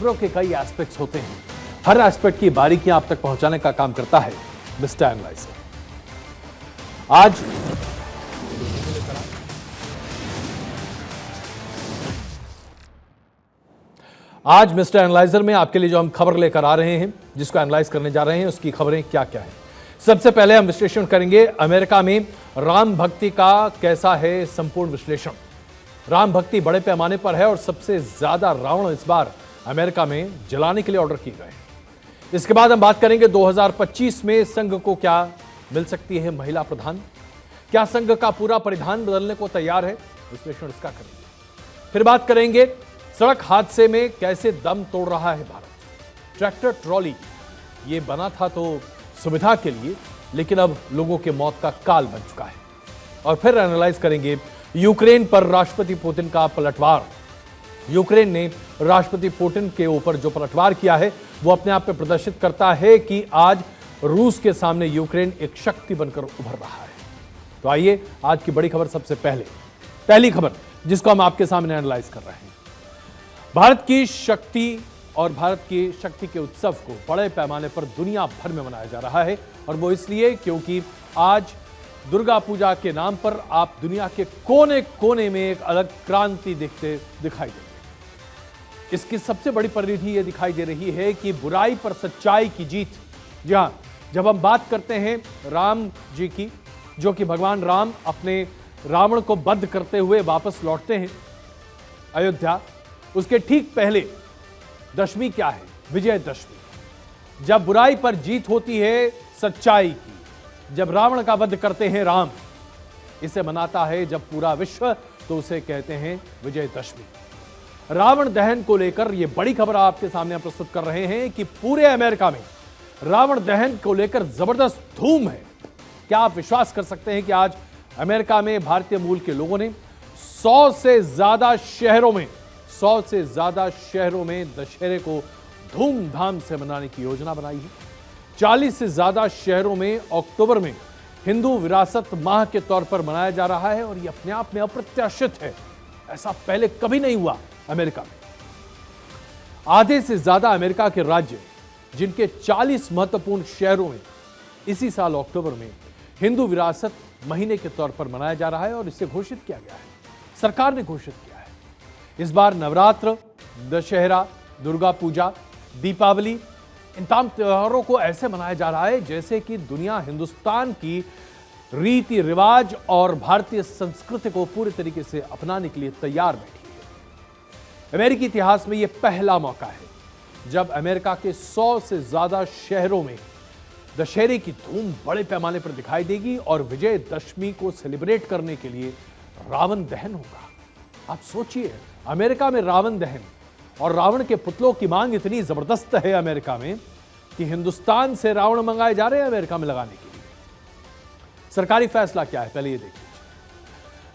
खबरों के कई एस्पेक्ट्स होते हैं, हर एस्पेक्ट की बारीकियां आप तक पहुंचाने का काम करता है मिस्टर एनालाइजर। आज मिस्टर एनालाइजर में आपके लिए जो हम खबर लेकर आ रहे हैं, जिसको एनालाइज करने जा रहे हैं, उसकी खबरें क्या क्या हैं। सबसे पहले हम विश्लेषण करेंगे अमेरिका में राम भक्ति का कैसा है संपूर्ण विश्लेषण। राम भक्ति बड़े पैमाने पर है और सबसे ज्यादा रावण इस बार अमेरिका में जलाने के लिए ऑर्डर किए गए हैं। इसके बाद हम बात करेंगे 2025 में संघ को क्या मिल सकती है महिला प्रधान, क्या संघ का पूरा परिधान बदलने को तैयार है, विश्लेषण इसका करेंगे। फिर बात करेंगे सड़क हादसे में कैसे दम तोड़ रहा है भारत। ट्रैक्टर ट्रॉली ये बना था तो सुविधा के लिए, लेकिन अब लोगों के मौत का काल बन चुका है। और फिर एनालाइज करेंगे यूक्रेन पर राष्ट्रपति पुतिन का पलटवार। यूक्रेन ने राष्ट्रपति पुतिन के ऊपर जो पलटवार किया है वो अपने आप में प्रदर्शित करता है कि आज रूस के सामने यूक्रेन एक शक्ति बनकर उभर रहा है। तो आइए आज की बड़ी खबर सबसे पहली खबर जिसको हम आपके सामने एनालाइज कर रहे हैं। भारत की शक्ति और भारत की शक्ति के उत्सव को बड़े पैमाने पर दुनिया भर में मनाया जा रहा है, और वो इसलिए क्योंकि आज दुर्गा पूजा के नाम पर आप दुनिया के कोने कोने में एक अलग क्रांति दिखाई देंगे। इसकी सबसे बड़ी परिधि यह दिखाई दे रही है कि बुराई पर सच्चाई की जीत। जी हां, जब हम बात करते हैं राम जी की, जो कि भगवान राम अपने रावण को वध करते हुए वापस लौटते हैं अयोध्या, उसके ठीक पहले दशमी क्या है? विजयदशमी। जब बुराई पर जीत होती है सच्चाई की, जब रावण का वध करते हैं राम, इसे मनाता है जब पूरा विश्व, तो उसे कहते हैं विजयदशमी। रावण दहन को लेकर यह बड़ी खबर आपके सामने प्रस्तुत कर रहे हैं कि पूरे अमेरिका में रावण दहन को लेकर जबरदस्त धूम है। क्या आप विश्वास कर सकते हैं कि आज अमेरिका में भारतीय मूल के लोगों ने 100 से ज्यादा शहरों में दशहरे को धूमधाम से मनाने की योजना बनाई है। 40 से ज्यादा शहरों में अक्टूबर में हिंदू विरासत माह के तौर पर मनाया जा रहा है, और यह अपने आप में अप्रत्याशित है। ऐसा पहले कभी नहीं हुआ अमेरिका में। आधे से ज्यादा अमेरिका के राज्य, जिनके 40 महत्वपूर्ण शहरों में इसी साल अक्टूबर में हिंदू विरासत महीने के तौर पर मनाया जा रहा है, और इसे घोषित किया गया है, सरकार ने घोषित किया है। इस बार नवरात्र, दशहरा, दुर्गा पूजा, दीपावली, इन तमाम त्योहारों को ऐसे मनाया जा रहा है जैसे कि दुनिया हिंदुस्तान की रीति रिवाज और भारतीय संस्कृति को पूरी तरीके से अपनाने के लिए तैयार बैठी है। अमेरिकी इतिहास में यह पहला मौका है जब अमेरिका के 100 से ज्यादा शहरों में दशहरे की धूम बड़े पैमाने पर दिखाई देगी, और विजयदशमी को सेलिब्रेट करने के लिए रावण दहन होगा। आप सोचिए, अमेरिका में रावण दहन और रावण के पुतलों की मांग इतनी जबरदस्त है अमेरिका में कि हिंदुस्तान से रावण मंगाए जा रहे हैं अमेरिका में लगाने के लिए। सरकारी फैसला क्या है, पहले ये देखिए।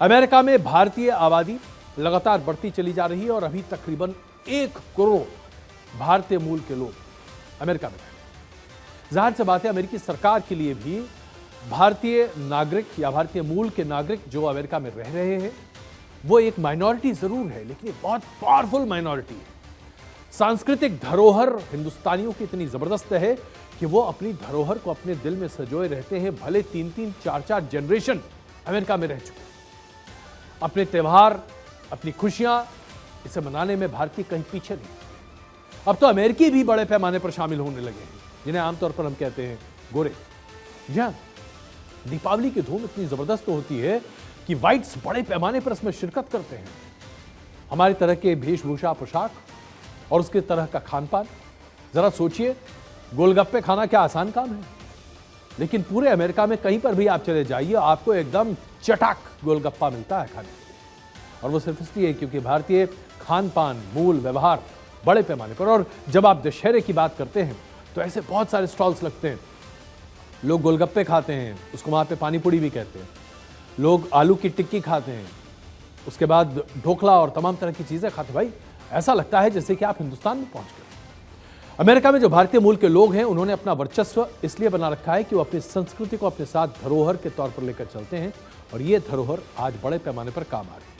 अमेरिका में भारतीय आबादी लगातार बढ़ती चली जा रही है, और अभी तकरीबन 1 करोड़ भारतीय मूल के लोग अमेरिका में रहते हैं। जाहिर सी बात है, अमेरिकी सरकार के लिए भी भारतीय नागरिक या भारतीय मूल के नागरिक जो अमेरिका में रह रहे हैं वो एक माइनॉरिटी जरूर है, लेकिन एक बहुत पावरफुल माइनॉरिटी है। सांस्कृतिक धरोहर हिंदुस्तानियों की इतनी जबरदस्त है कि वो अपनी धरोहर को अपने दिल में सजोए रहते हैं, भले 3-3, 4-4 जनरेशन अमेरिका में रह चुके हैं। अपने त्यौहार, अपनी खुशियां, इसे मनाने में भारतीय कहीं पीछे नहीं। अब तो अमेरिकी भी बड़े पैमाने पर शामिल होने लगे हैं, जिन्हें आमतौर पर हम कहते हैं गोरे। जी हाँ, दीपावली की धूम इतनी जबरदस्त होती है कि व्हाइट्स बड़े पैमाने पर इसमें शिरकत करते हैं। हमारी तरह के वेशभूषा, पोशाक और उसके तरह का खान पान। जरा सोचिए, गोलगप्पे खाना क्या आसान काम है, लेकिन पूरे अमेरिका में कहीं पर भी आप चले जाइए, आपको एकदम चटाक गोलगप्पा मिलता है खाने के लिए। और वो सिर्फ इसलिए क्योंकि भारतीय खान पान, मूल व्यवहार बड़े पैमाने पर। और जब आप दशहरे की बात करते हैं तो ऐसे बहुत सारे स्टॉल्स लगते हैं। लोग गोलगप्पे खाते हैं, उसको वहां पे पानी पूड़ी भी कहते हैं। लोग आलू की टिक्की खाते हैं, उसके बाद ढोकला और तमाम तरह की चीजें खाते हैं। भाई, ऐसा लगता है जैसे कि आप हिंदुस्तान में पहुंच गए। अमेरिका में जो भारतीय मूल के लोग हैं, उन्होंने अपना वर्चस्व इसलिए बना रखा है कि वो अपनी संस्कृति को अपने साथ धरोहर के तौर पर लेकर चलते हैं, और ये धरोहर आज बड़े पैमाने पर काम आ रही है।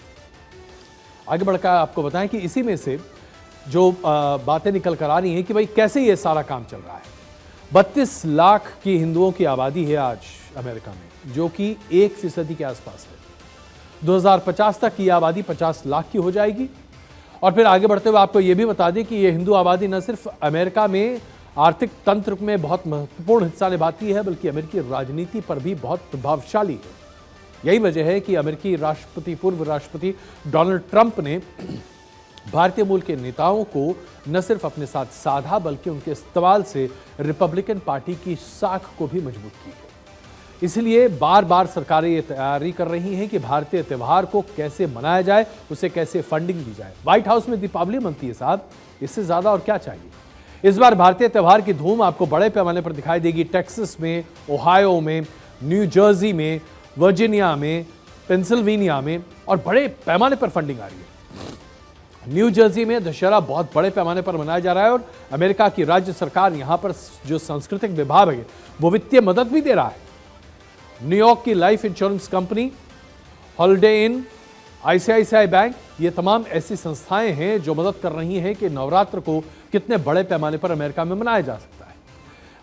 आगे बढ़कर आपको बताएं कि इसी में से जो बातें निकल कर आ रही हैं कि भाई कैसे ये सारा काम चल रहा है। 32 लाख की हिंदुओं की आबादी है आज अमेरिका में, जो कि 1% के आसपास है। 2050 तक ये आबादी 50 लाख की हो जाएगी। और फिर आगे बढ़ते हुए आपको ये भी बता दें कि ये हिंदू आबादी न सिर्फ अमेरिका में आर्थिक तंत्र में बहुत महत्वपूर्ण हिस्सा निभाती है, बल्कि अमेरिकी राजनीति पर भी बहुत प्रभावशाली है। यही वजह है कि अमेरिकी पूर्व राष्ट्रपति डोनाल्ड ट्रंप ने भारतीय मूल के नेताओं को न सिर्फ अपने साथ साधा, बल्कि उनके इस्तेमाल से रिपब्लिकन पार्टी की साख को भी मजबूत की है। इसलिए बार बार सरकारें ये तैयारी कर रही हैं कि भारतीय त्यौहार को कैसे मनाया जाए, उसे कैसे फंडिंग दी जाए। व्हाइट हाउस में दीपावली मनती है साहब, इससे ज्यादा और क्या चाहिए। इस बार भारतीय त्यौहार की धूम आपको बड़े पैमाने पर दिखाई देगी। टेक्सास में, ओहायो में, न्यू जर्सी में, वर्जीनिया में, पेंसिल्वेनिया में, और बड़े पैमाने पर फंडिंग आ रही है। न्यू जर्सी में दशहरा बहुत बड़े पैमाने पर मनाया जा रहा है और अमेरिका की राज्य सरकार यहां पर जो सांस्कृतिक विभाग है वो वित्तीय मदद भी दे रहा है। न्यूयॉर्क की लाइफ इंश्योरेंस कंपनी, हॉलिडे इन, आईसीआईसीआई बैंक, ये तमाम ऐसी संस्थाएं हैं जो मदद कर रही हैं कि नवरात्र को कितने बड़े पैमाने पर अमेरिका में मनाया जा सकता है।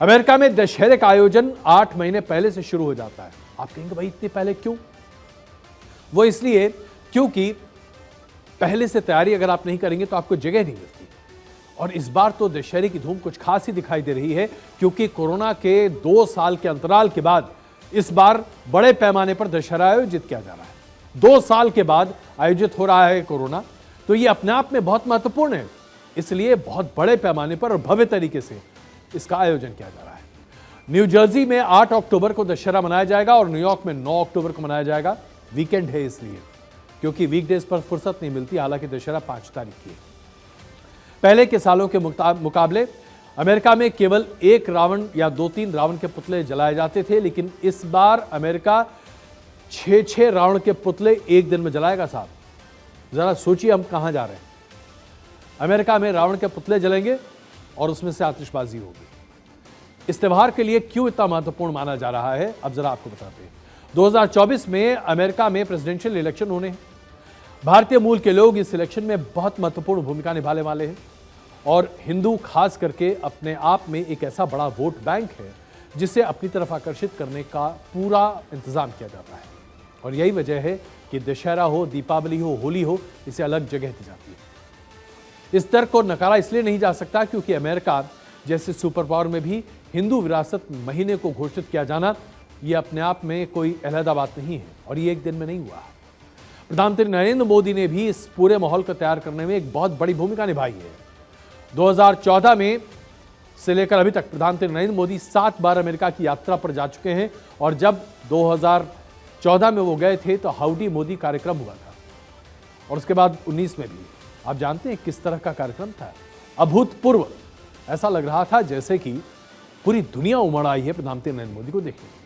अमेरिका में दशहरे का आयोजन 8 महीने पहले से शुरू हो जाता है। आप कहेंगे भाई इतने पहले क्यों? वो इसलिए क्योंकि पहले से तैयारी अगर आप नहीं करेंगे तो आपको जगह नहीं मिलती। और इस बार तो दशहरे की धूम कुछ खास ही दिखाई दे रही है, क्योंकि कोरोना के 2 साल के अंतराल के बाद इस बार बड़े पैमाने पर दशहरा आयोजित किया जा रहा है। 2 साल के बाद आयोजित हो रहा है कोरोना, तो ये अपने आप में बहुत महत्वपूर्ण है। इसलिए बहुत बड़े पैमाने पर और भव्य तरीके से इसका आयोजन किया जा रहा है। न्यू जर्सी में 8 अक्टूबर को दशहरा मनाया जाएगा और न्यूयॉर्क में 9 अक्टूबर को मनाया जाएगा। वीकेंड है इसलिए, क्योंकि वीकडेज पर फुर्सत नहीं मिलती। हालांकि दशहरा 5 तारीख की है। पहले के सालों के मुकाबले अमेरिका में केवल 1 रावण या 2-3 रावण के पुतले जलाए जाते थे, लेकिन इस बार अमेरिका 6-6 रावण के पुतले एक दिन में जलाएगा साहब। जरा सोचिए हम कहां जा रहे हैं। अमेरिका में रावण के पुतले जलेंगे और उसमें से आतिशबाजी होगी। इस त्यौहार के लिए क्यों इतना महत्वपूर्ण माना जा रहा है, अब जरा आपको बताते हैं। 2024 में अमेरिका में प्रेसिडेंशियल इलेक्शन होने हैं। भारतीय मूल के लोग इस इलेक्शन में बहुत महत्वपूर्ण भूमिका निभाने वाले हैं और हिंदू खास करके अपने आप में एक ऐसा बड़ा वोट बैंक है जिसे अपनी तरफ आकर्षित करने का पूरा इंतजाम किया जाता है। और यही वजह है कि दशहरा हो, दीपावली हो, होली हो, इसे अलग जगह दी जाती है। इस तर्क को नकारा इसलिए नहीं जा सकता क्योंकि अमेरिका जैसे सुपर पावर में भी हिंदू विरासत महीने को घोषित किया जाना यह अपने आप में कोई अलहदा बात नहीं है और ये एक दिन में नहीं हुआ। प्रधानमंत्री नरेंद्र मोदी ने भी इस पूरे माहौल को तैयार करने में एक बहुत बड़ी भूमिका निभाई है। 2014 में से लेकर अभी तक प्रधानमंत्री नरेंद्र मोदी 7 बार अमेरिका की यात्रा पर जा चुके हैं और जब 2014 में वो गए थे तो हाउडी मोदी कार्यक्रम हुआ था और उसके बाद 19 में भी। आप जानते हैं किस तरह का कार्यक्रम था? अभूतपूर्व। ऐसा लग रहा था जैसे कि पूरी दुनिया उमड़ आई है प्रधानमंत्री नरेंद्र मोदी को देखने के लिए।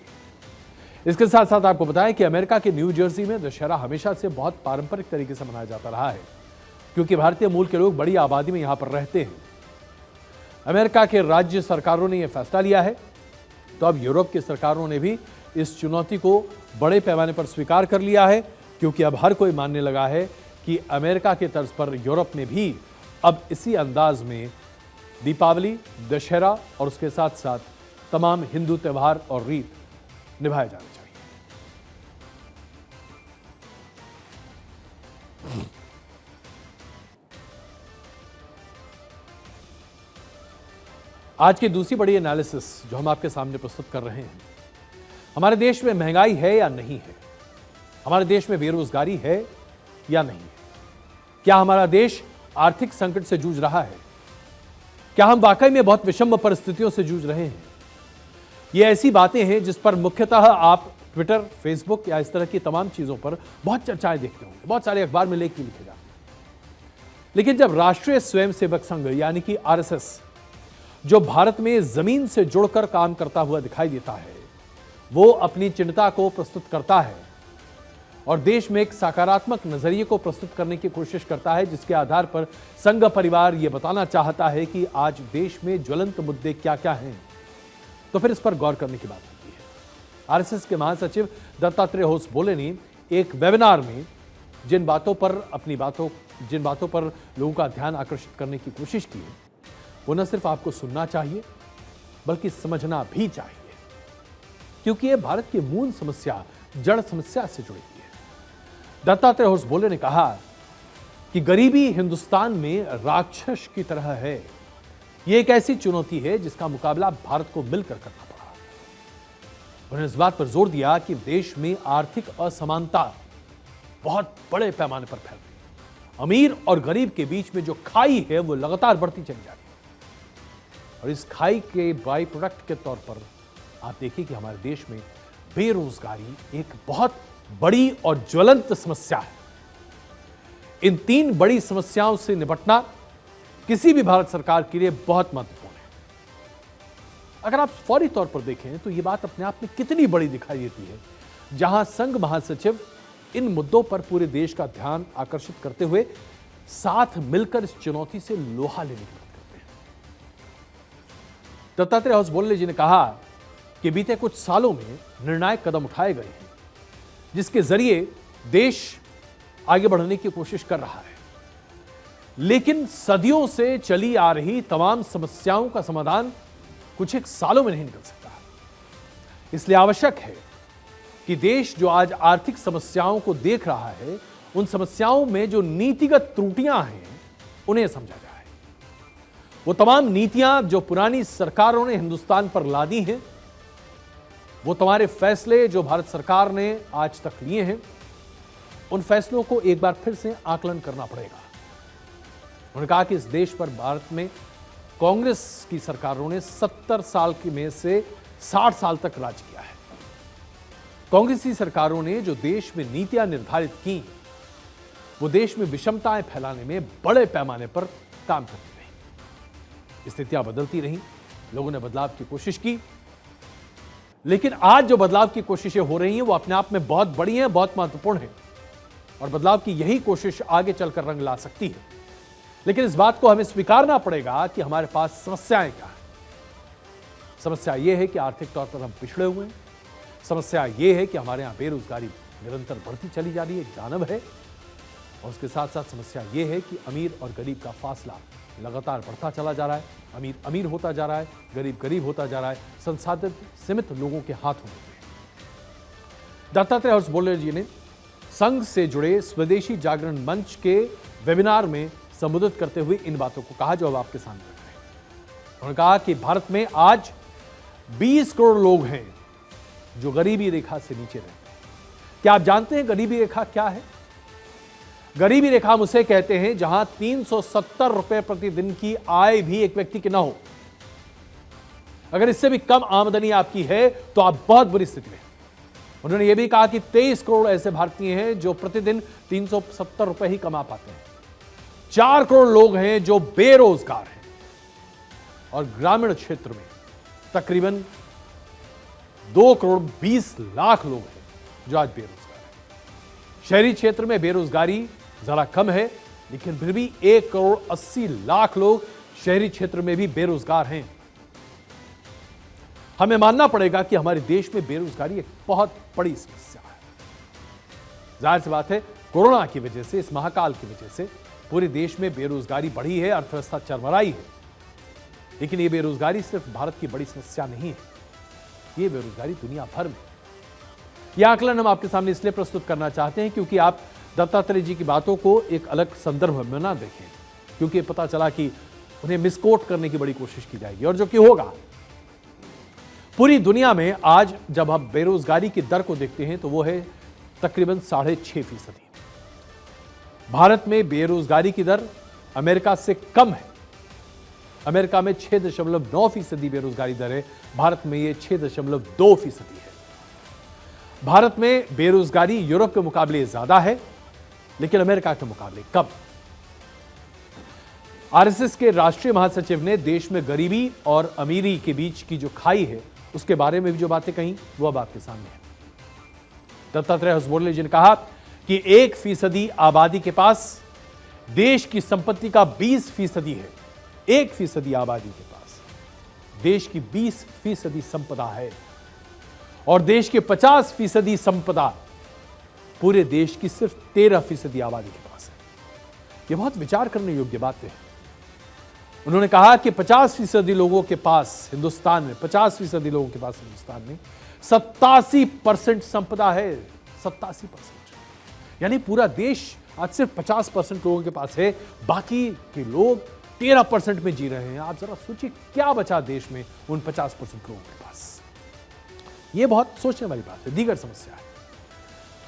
इसके साथ साथ आपको बताएं कि अमेरिका के न्यू जर्सी में दशहरा हमेशा से बहुत पारंपरिक तरीके से मनाया जाता रहा है क्योंकि भारतीय मूल के लोग बड़ी आबादी में यहां पर रहते हैं। अमेरिका के राज्य सरकारों ने यह फैसला लिया है तो अब यूरोप की सरकारों ने भी इस चुनौती को बड़े पैमाने पर स्वीकार कर लिया है क्योंकि अब हर कोई मानने लगा है कि अमेरिका के तर्ज पर यूरोप में भी अब इसी अंदाज में दीपावली, दशहरा और उसके साथ साथ तमाम हिंदू त्यौहार और रीत निभाए जाने चाहिए। आज की दूसरी बड़ी एनालिसिस जो हम आपके सामने प्रस्तुत कर रहे हैं, हमारे देश में महंगाई है या नहीं है, हमारे देश में बेरोजगारी है या नहीं है, क्या हमारा देश आर्थिक संकट से जूझ रहा है, क्या हम वाकई में बहुत विषम परिस्थितियों से जूझ रहे हैं। ये ऐसी बातें हैं जिस पर मुख्यतः आप ट्विटर, फेसबुक या इस तरह की तमाम चीजों पर बहुत चर्चाएं देखते होंगे, बहुत सारे अखबार में लेख भी लिखे जाते हैं। लेकिन जब राष्ट्रीय स्वयंसेवक संघ यानी कि आरएसएस जो भारत में जमीन से जुड़कर काम करता हुआ दिखाई देता है, वो अपनी चिंता को प्रस्तुत करता है और देश में एक सकारात्मक नजरिए को प्रस्तुत करने की कोशिश करता है जिसके आधार पर संघ परिवार ये बताना चाहता है कि आज देश में ज्वलंत मुद्दे क्या क्या हैं, तो फिर इस पर गौर करने की बात होती है। आरएसएस के महासचिव दत्तात्रेय होसबोले ने एक वेबिनार में जिन बातों पर अपनी बातों जिन बातों पर लोगों का ध्यान आकर्षित करने की कोशिश की है, वो न सिर्फ आपको सुनना चाहिए बल्कि समझना भी चाहिए, क्योंकि ये भारत की मूल समस्या, जड़ समस्या से जुड़ी हुई है। दत्तात्रेय होसबोले ने कहा कि गरीबी हिंदुस्तान में राक्षस की तरह है। ये एक ऐसी चुनौती है जिसका मुकाबला भारत को मिलकर करना पड़ा। उन्होंने इस बात पर जोर दिया कि देश में आर्थिक असमानता बहुत बड़े पैमाने पर फैल रही है। अमीर और गरीब के बीच में जो खाई है वो लगातार बढ़ती चली जा रही है, और इस खाई के बाई प्रोडक्ट के तौर पर आप देखिए कि हमारे देश में बेरोजगारी एक बहुत बड़ी और ज्वलंत समस्या है। इन तीन बड़ी समस्याओं से निपटना किसी भी भारत सरकार के लिए बहुत महत्वपूर्ण है। अगर आप फौरी तौर पर देखें तो यह बात अपने आप में कितनी बड़ी दिखाई देती है, जहां संघ महासचिव इन मुद्दों पर पूरे देश का ध्यान आकर्षित करते हुए साथ मिलकर इस चुनौती से लोहा लेने की बात करते हैं। दत्तात्रेय होसबोले जी ने कहा कि बीते कुछ सालों में निर्णायक कदम उठाए गए हैं, जिसके जरिए देश आगे बढ़ने की कोशिश कर रहा है, लेकिन सदियों से चली आ रही तमाम समस्याओं का समाधान कुछ एक सालों में नहीं निकल सकता। इसलिए आवश्यक है कि देश जो आज आर्थिक समस्याओं को देख रहा है, उन समस्याओं में जो नीतिगत त्रुटियां हैं उन्हें समझा जाए। वो तमाम नीतियां जो पुरानी सरकारों ने हिंदुस्तान पर लादी हैं, वो तुम्हारे फैसले जो भारत सरकार ने आज तक लिए हैं, उन फैसलों को एक बार फिर से आकलन करना पड़ेगा। उन्होंने कहा कि इस देश पर भारत में कांग्रेस की सरकारों ने 70 साल की में से 60 साल तक राज किया है। कांग्रेसी सरकारों ने जो देश में नीतियां निर्धारित की, वो देश में विषमताएं फैलाने में बड़े पैमाने पर काम करती रही। स्थितियां बदलती रहीं, लोगों ने बदलाव की कोशिश की, लेकिन आज जो बदलाव की कोशिशें हो रही हैं वो अपने आप में बहुत बड़ी हैं, बहुत महत्वपूर्ण हैं, और बदलाव की यही कोशिश आगे चलकर रंग ला सकती है। लेकिन इस बात को हमें स्वीकारना पड़ेगा कि हमारे पास समस्याएं क्या हैं। समस्या यह है कि आर्थिक तौर पर हम पिछड़े हुए हैं। समस्या यह है कि हमारे यहां बेरोजगारी निरंतर बढ़ती चली जा रही है, एक दानव है। और उसके साथ साथ समस्या यह है कि अमीर और गरीब का फासला लगातार बढ़ता चला जा रहा है। अमीर अमीर होता जा रहा है, गरीब गरीब होता जा रहा है, संसाधन सीमित लोगों के हाथों में। दत्तात्रेय होसबोले जी ने संघ से जुड़े स्वदेशी जागरण मंच के वेबिनार में संबोधित करते हुए इन बातों को कहा जो अब आपके सामने रख रहे हैं। उन्होंने कहा कि भारत में आज 20 करोड़ लोग हैं जो गरीबी रेखा से नीचे रहते हैं। क्या आप जानते हैं गरीबी रेखा क्या है? गरीबी रेखा हम उसे कहते हैं जहां 370 रुपए प्रतिदिन की आय भी एक व्यक्ति की ना हो। अगर इससे भी कम आमदनी आपकी है तो आप बहुत बुरी स्थिति में। उन्होंने यह भी कहा कि 23 करोड़ ऐसे भारतीय हैं जो प्रतिदिन 370 रुपए ही कमा पाते हैं। 4 करोड़ लोग हैं जो बेरोजगार हैं, और ग्रामीण क्षेत्र में तकरीबन 2 करोड़ 20 लाख लोग हैं जो आज बेरोजगार हैं। शहरी क्षेत्र में बेरोजगारी जरा कम है, लेकिन फिर भी 1 करोड़ 80 लाख लोग शहरी क्षेत्र में भी बेरोजगार हैं। हमें मानना पड़ेगा कि हमारे देश में बेरोजगारी एक बहुत बड़ी समस्या है। जाहिर सी बात है, कोरोना की वजह से, इस महाकाल की वजह से पूरे देश में बेरोजगारी बढ़ी है, अर्थव्यवस्था चरमराई है। लेकिन यह बेरोजगारी सिर्फ भारत की बड़ी समस्या नहीं है, यह बेरोजगारी दुनिया भर में। यह आकलन हम आपके सामने इसलिए प्रस्तुत करना चाहते हैं क्योंकि आप दत्तात्रेय जी की बातों को एक अलग संदर्भ में ना देखें, क्योंकि पता चला कि उन्हें मिसकोट करने की बड़ी कोशिश की जाएगी, और जो कि होगा। पूरी दुनिया में आज जब हम बेरोजगारी की दर को देखते हैं तो वो है तकरीबन 6.5%। भारत में बेरोजगारी की दर अमेरिका से कम है। अमेरिका में 6.9% बेरोजगारी दर है, भारत में ये 6.2% है। भारत में बेरोजगारी यूरोप के मुकाबले ज्यादा है, लेकिन अमेरिका के मुकाबले कम। आरएसएस के राष्ट्रीय महासचिव ने देश में गरीबी और अमीरी के बीच की जो खाई है उसके बारे में भी जो बातें कही वो अब आपके सामने है। दत्तात्रेय होसबोले जी ने कहा कि 1% आबादी के पास देश की संपत्ति का 20% है। 1% आबादी के पास देश की 20% संपदा है, और देश की 50% संपदा पूरे देश की सिर्फ 13% आबादी के पास है। ये बहुत विचार करने योग्य बातें हैं। उन्होंने कहा कि 50% लोगों के पास हिंदुस्तान में 50% लोगों के पास हिंदुस्तान में 87% संपदा है। 87%, यानी पूरा देश आज सिर्फ 50% लोगों के पास है, बाकी के लोग 13% में जी रहे हैं। आप जरा सोचिए क्या बचा देश में उन 50% लोगों के पास। यह बहुत सोचने वाली बात है। दीगर समस्या है।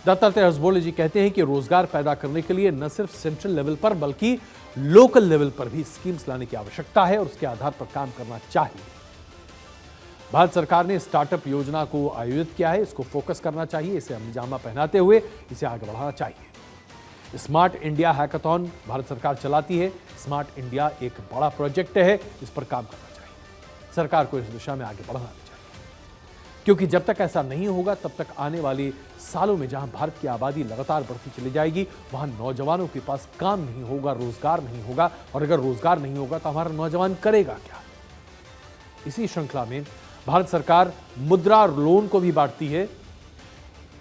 दत्तात्रेय हसबोले जी कहते हैं कि रोजगार पैदा करने के लिए न सिर्फ सेंट्रल लेवल पर बल्कि लोकल लेवल पर भी स्कीम्स लाने की आवश्यकता है और उसके आधार पर काम करना चाहिए। भारत सरकार ने स्टार्टअप योजना को आयोजित किया है, इसको फोकस करना चाहिए, इसे अमलीजामा पहनाते हुए इसे आगे बढ़ाना चाहिए। स्मार्ट इंडिया हैकाथॉन भारत सरकार चलाती है। स्मार्ट इंडिया एक बड़ा प्रोजेक्ट है, इस पर काम करना चाहिए। सरकार को इस दिशा में आगे बढ़ना चाहिए, क्योंकि जब तक ऐसा नहीं होगा तब तक आने वाले सालों में जहां भारत की आबादी लगातार बढ़ती चली जाएगी, वहां नौजवानों के पास काम नहीं होगा, रोजगार नहीं होगा। और अगर रोजगार नहीं होगा तो हमारा नौजवान करेगा क्या? इसी श्रृंखला में भारत सरकार मुद्रा लोन को भी बांटती है,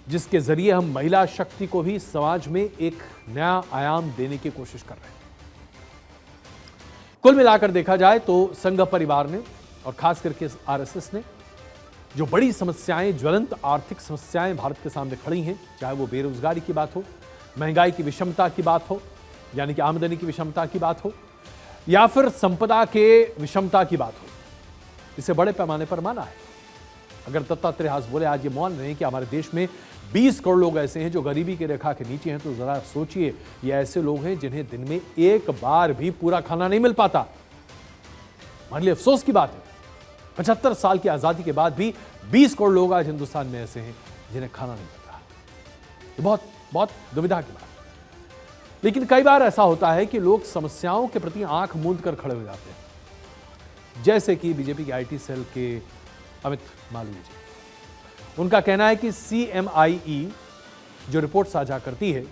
जिसके जरिए हम महिला शक्ति को भी समाज में एक नया आयाम देने की कोशिश कर रहे हैं। कुल मिलाकर देखा जाए तो संघ परिवार ने और खास करके आरएसएस ने जो बड़ी समस्याएं, ज्वलंत आर्थिक समस्याएं भारत के सामने खड़ी हैं, चाहे वो बेरोजगारी की बात हो, महंगाई की विषमता की बात हो, यानी कि आमदनी की विषमता की बात हो, या फिर संपदा के विषमता की बात हो, इसे बड़े पैमाने पर माना है। अगर दत्तात्रेय हसबोले आज ये मान रहे हैं कि हमारे देश में 20 करोड़ लोग ऐसे हैं जो गरीबी की रेखा के नीचे हैं, तो जरा सोचिए, ये ऐसे लोग हैं जिन्हें दिन में एक बार भी पूरा खाना नहीं मिल पाता। हमारे लिए अफसोस की बात है, 75 साल की आजादी के बाद भी 20 करोड़ लोग आज हिंदुस्तान में ऐसे हैं जिन्हें खाना नहीं मिल रहा। ये बहुत बहुत दुविधा की बात है। लेकिन कई बार ऐसा होता है कि लोग समस्याओं के प्रति आंख मूंद कर खड़े हो जाते हैं, जैसे कि बीजेपी के आईटी सेल के अमित मालवीय जी। उनका कहना है कि CMIE जो रिपोर्ट साझा करती है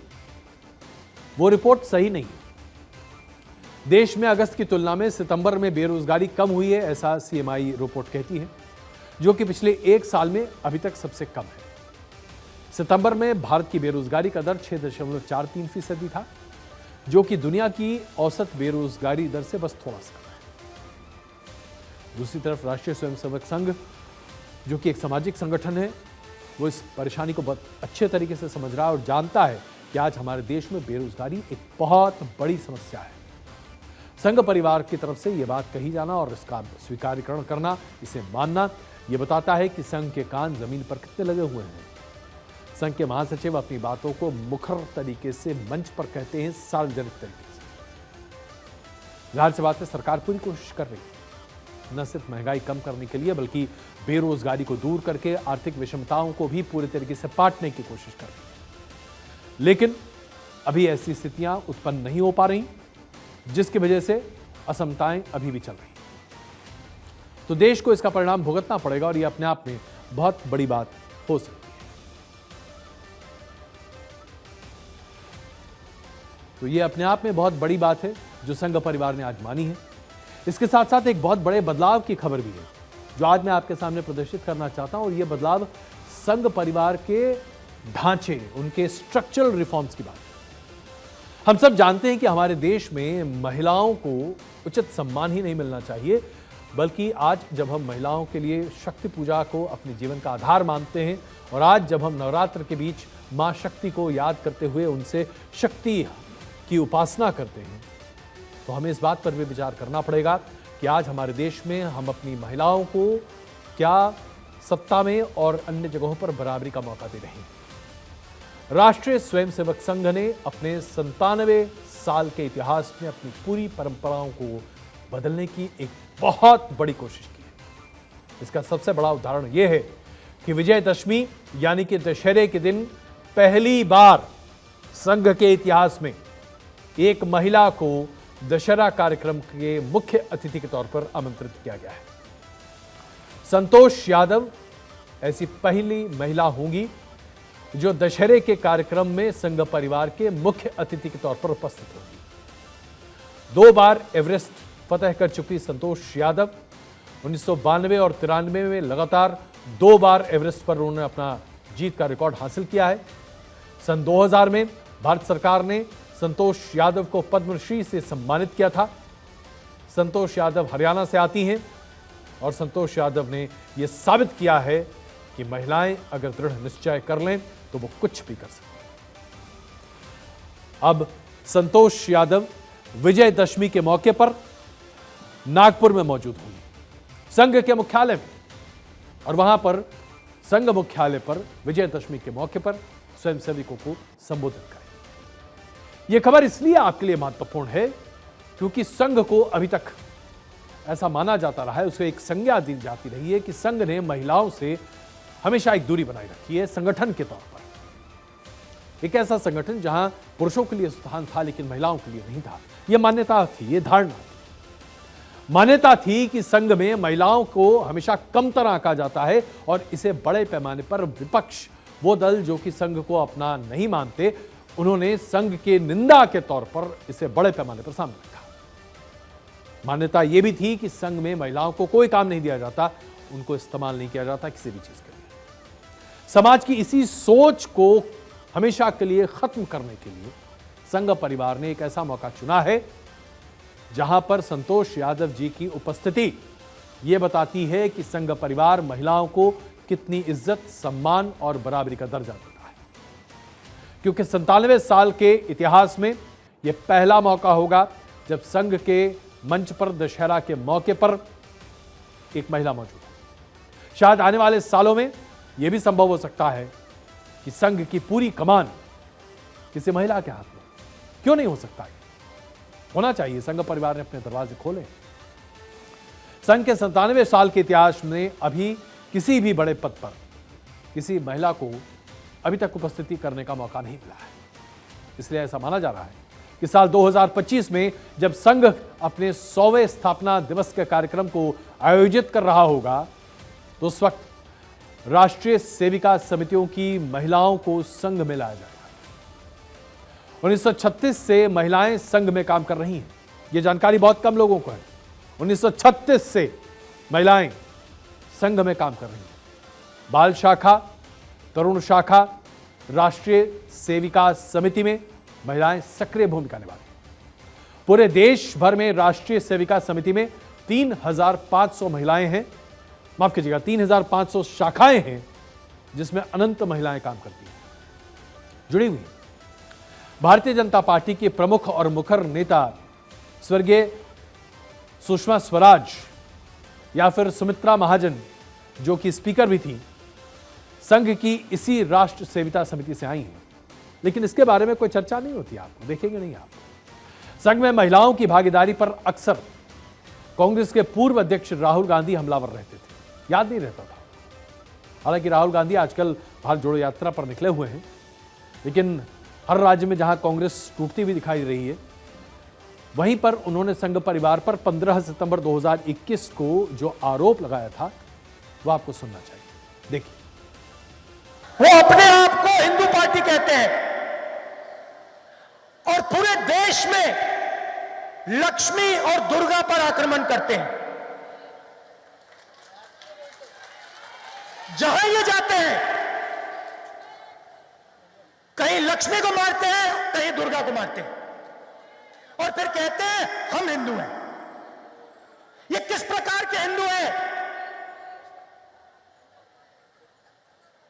वो रिपोर्ट सही नहीं है। देश में अगस्त की तुलना में सितंबर में बेरोजगारी कम हुई है, ऐसा CMIE रिपोर्ट कहती है, जो कि पिछले एक साल में अभी तक सबसे कम है। सितंबर में भारत की बेरोजगारी का दर 6.43% था, जो कि दुनिया की औसत बेरोजगारी दर से बस थोड़ा सा कम है। दूसरी तरफ राष्ट्रीय स्वयंसेवक संघ, जो कि एक सामाजिक संगठन है, वो इस परेशानी को बहुत अच्छे तरीके से समझ रहा है और जानता है कि आज हमारे देश में बेरोजगारी एक बहुत बड़ी समस्या है। संघ परिवार की तरफ से यह बात कही जाना और इसका स्वीकारीकरण करना, इसे मानना, यह बताता है कि संघ के कान जमीन पर कितने लगे हुए हैं। संघ के महासचिव अपनी बातों को मुखर तरीके से मंच पर कहते हैं, सार्वजनिक तरीके से। जाहिर सी बात है, सरकार पूरी कोशिश कर रही है, न सिर्फ महंगाई कम करने के लिए बल्कि बेरोजगारी को दूर करके आर्थिक विषमताओं को भी पूरे तरीके से पाटने की कोशिश कर रही है। लेकिन अभी ऐसी स्थितियां उत्पन्न नहीं हो पा रही, जिसकी वजह से असमताएं अभी भी चल रही। तो देश को इसका परिणाम भुगतना पड़ेगा और यह अपने आप में बहुत बड़ी बात हो सकती है। तो यह अपने आप में बहुत बड़ी बात है जो संघ परिवार ने आज मानी है। इसके साथ साथ एक बहुत बड़े बदलाव की खबर भी है, जो आज मैं आपके सामने प्रदर्शित करना चाहता हूं, और यह बदलाव संघ परिवार के ढांचे, उनके स्ट्रक्चरल रिफॉर्म्स की बात है। हम सब जानते हैं कि हमारे देश में महिलाओं को उचित सम्मान ही नहीं मिलना चाहिए, बल्कि आज जब हम महिलाओं के लिए शक्ति पूजा को अपने जीवन का आधार मानते हैं और आज जब हम नवरात्र के बीच मां शक्ति को याद करते हुए उनसे शक्ति की उपासना करते हैं, तो हमें इस बात पर भी विचार करना पड़ेगा कि आज हमारे देश में हम अपनी महिलाओं को क्या सत्ता में और अन्य जगहों पर बराबरी का मौका दे रहे हैं। राष्ट्रीय स्वयंसेवक संघ ने अपने 97 साल के इतिहास में अपनी पूरी परंपराओं को बदलने की एक बहुत बड़ी कोशिश की है। इसका सबसे बड़ा उदाहरण यह है कि विजयदशमी यानी कि दशहरे के दिन पहली बार संघ के इतिहास में एक महिला को दशहरा कार्यक्रम के मुख्य अतिथि के तौर पर आमंत्रित किया गया है। संतोष यादव ऐसी पहली महिला होंगी जो दशहरे के कार्यक्रम में संघ परिवार के मुख्य अतिथि के तौर पर उपस्थित होगी। 2 बार एवरेस्ट फतह कर चुकी संतोष यादव 1992 और 93 में लगातार 2 बार एवरेस्ट पर उन्होंने अपना जीत का रिकॉर्ड हासिल किया है। सन 2000 में भारत सरकार ने संतोष यादव को पद्मश्री से सम्मानित किया था। संतोष यादव हरियाणा से आती हैं और संतोष यादव ने यह साबित किया है कि महिलाएं अगर दृढ़ निश्चय कर लें तो वो कुछ भी कर सकती हैं। अब संतोष यादव विजयदशमी के मौके पर नागपुर में मौजूद होंगे, संघ के मुख्यालय में, और वहां पर संघ मुख्यालय पर विजयदशमी के मौके पर स्वयंसेवकों को संबोधित करें। यह खबर इसलिए आपके लिए महत्वपूर्ण है क्योंकि संघ को अभी तक ऐसा माना जाता रहा है, उसे एक संज्ञा दी जाती रही है कि संघ ने महिलाओं से हमेशा एक दूरी बनाए रखी है संगठन के तौर पर। एक ऐसा संगठन जहां पुरुषों के लिए स्थान था लेकिन महिलाओं के लिए नहीं था। यह मान्यता थी, यह धारणा थी। मान्यता थी कि संघ में महिलाओं को हमेशा कमतर आंका जाता है और इसे बड़े पैमाने पर विपक्ष, वो दल जो कि संघ को अपना नहीं मानते, उन्होंने संघ के निंदा के तौर पर इसे बड़े पैमाने पर सामने रखा। मान्यता यह भी थी कि संघ में महिलाओं को कोई काम नहीं दिया जाता, उनको इस्तेमाल नहीं किया जाता किसी भी चीज के लिए। समाज की इसी सोच को हमेशा के लिए खत्म करने के लिए संघ परिवार ने एक ऐसा मौका चुना है जहां पर संतोष यादव जी की उपस्थिति यह बताती है कि संघ परिवार महिलाओं को कितनी इज्जत, सम्मान और बराबरी का दर्जा देता है। क्योंकि 97 साल के इतिहास में यह पहला मौका होगा जब संघ के मंच पर दशहरा के मौके पर एक महिला मौजूद है। शायद आने वाले सालों में यह भी संभव हो सकता है कि संघ की पूरी कमान किसी महिला के हाथ में। क्यों नहीं हो सकता है? होना चाहिए। संघ परिवार ने अपने दरवाजे खोले। संघ के 97 साल के इतिहास में अभी किसी भी बड़े पद पर किसी महिला को अभी तक उपस्थिति करने का मौका नहीं मिला है। इसलिए ऐसा माना जा रहा है कि साल 2025 में जब संघ अपने 100वें स्थापना दिवस के कार्यक्रम को आयोजित कर रहा होगा तो उस वक्त राष्ट्रीय सेविका समितियों की महिलाओं को संघ में लाया जाएगा। 1936 से महिलाएं संघ में काम कर रही हैं। यह जानकारी बहुत कम लोगों को है। 1936 से महिलाएं संघ में काम कर रही हैं। बाल शाखा, तरुण शाखा, राष्ट्रीय सेविका समिति में महिलाएं सक्रिय भूमिका निभा रही हैं। पूरे देश भर में राष्ट्रीय सेविका समिति में 3500 महिलाएं हैं। माफ कीजिएगा, 3500 शाखाएं हैं जिसमें अनंत महिलाएं काम करती हैं, जुड़ी हुई हैं। भारतीय जनता पार्टी के प्रमुख और मुखर नेता स्वर्गीय सुषमा स्वराज या फिर सुमित्रा महाजन, जो कि स्पीकर भी थी, संघ की इसी राष्ट्र सेविका समिति से आई हैं। लेकिन इसके बारे में कोई चर्चा नहीं होती, आपको देखेंगे नहीं आप। संघ में महिलाओं की भागीदारी पर अक्सर कांग्रेस के पूर्व अध्यक्ष राहुल गांधी हमलावर रहते थे, याद नहीं रहता था। हालांकि राहुल गांधी आजकल भारत जोड़ो यात्रा पर निकले हुए हैं, लेकिन हर राज्य में जहां कांग्रेस टूटती हुई दिखाई दे रही है, वहीं पर उन्होंने संघ परिवार पर 15 सितंबर 2021 को जो आरोप लगाया था वो आपको सुनना चाहिए। देखिए, वो अपने आप को हिंदू पार्टी कहते हैं और पूरे देश में लक्ष्मी और दुर्गा पर आक्रमण करते हैं। जहां ये जाते हैं, कहीं लक्ष्मी को मारते हैं, कहीं दुर्गा को मारते हैं और फिर कहते हैं हम हिंदू हैं। ये किस प्रकार के हिंदू हैं?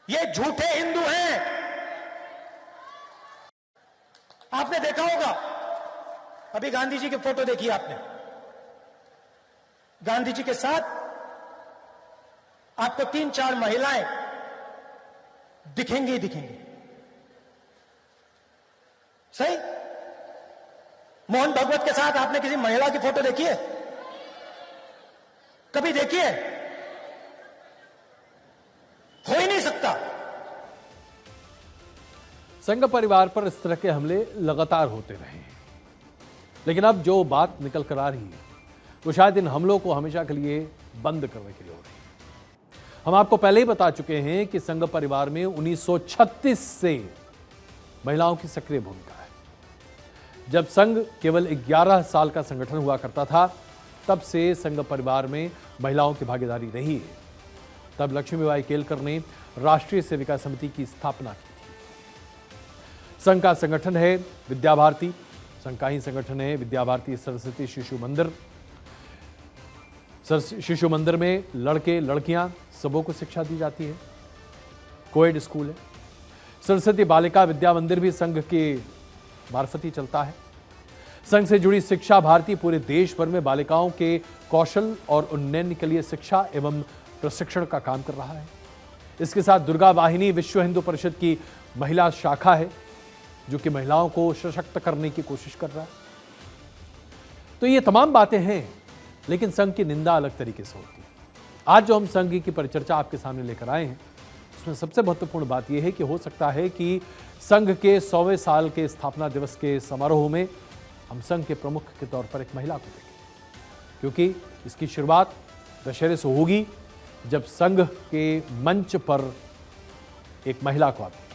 ये झूठे हिंदू हैं। आपने देखा होगा, अभी गांधी जी की फोटो देखी आपने, गांधी जी के साथ आपको 3-4 महिलाएं दिखेंगी ही दिखेंगी। सही? मोहन भगवत के साथ आपने किसी महिला की फोटो देखी है? कभी देखी है? हो ही नहीं सकता। संघ परिवार पर इस तरह के हमले लगातार होते रहे हैं, लेकिन अब जो बात निकल कर आ रही है वो शायद इन हमलों को हमेशा के लिए बंद करने के लिए हो रही है। हम आपको पहले ही बता चुके हैं कि संघ परिवार में 1936 से महिलाओं की सक्रिय भूमिका है। जब संघ केवल 11 साल का संगठन हुआ करता था, तब से संघ परिवार में महिलाओं की भागीदारी रही है। तब लक्ष्मीबाई केलकर ने राष्ट्रीय सेविका समिति की स्थापना की थी। संघ का संगठन है विद्या भारती, संघ का ही संगठन है विद्या भारती सरस्वती शिशु मंदिर। शिशु मंदिर में लड़के लड़कियां सबों को शिक्षा दी जाती है, कोएड स्कूल है। सरस्वती बालिका विद्या मंदिर भी संघ के मार्फत ही चलता है। संघ से जुड़ी शिक्षा भारती पूरे देश भर में बालिकाओं के कौशल और उन्नयन के लिए शिक्षा एवं प्रशिक्षण का काम कर रहा है। इसके साथ दुर्गा वाहिनी विश्व हिंदू परिषद की महिला शाखा है, जो कि महिलाओं को सशक्त करने की कोशिश कर रहा है। तो ये तमाम बातें हैं, लेकिन संघ की निंदा अलग तरीके से होती है। आज जो हम संघ की परिचर्चा आपके सामने लेकर आए हैं, उसमें सबसे महत्वपूर्ण बात यह है कि हो सकता है कि संघ के 100वें साल के स्थापना दिवस के समारोह में हम संघ के प्रमुख के तौर पर एक महिला को देखें, क्योंकि इसकी शुरुआत दशहरे से होगी, जब संघ के मंच पर एक महिला को आप देखेंगे।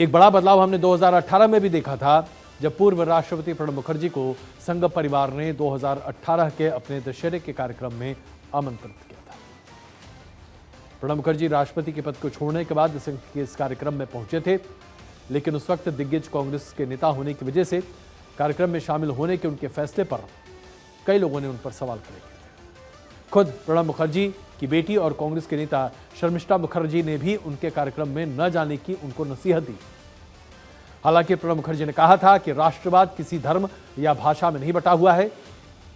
एक बड़ा बदलाव हमने 2018 में भी देखा था, जब पूर्व राष्ट्रपति प्रणब मुखर्जी को संघ परिवार ने 2018 के अपने दशहरे के कार्यक्रम में आमंत्रित किया था। प्रणब मुखर्जी राष्ट्रपति के पद को छोड़ने के बाद संघ के इस कार्यक्रम में पहुंचे थे, लेकिन उस वक्त दिग्गज कांग्रेस के नेता होने की वजह से कार्यक्रम में शामिल होने के उनके फैसले पर कई लोगों ने उन पर सवाल खड़े किए थे। खुद प्रणब मुखर्जी की बेटी और कांग्रेस के नेता शर्मिष्ठा मुखर्जी ने भी उनके कार्यक्रम में न जाने की उनको नसीहत दी। हालांकि प्रणब मुखर्जी ने कहा था कि राष्ट्रवाद किसी धर्म या भाषा में नहीं बटा हुआ है,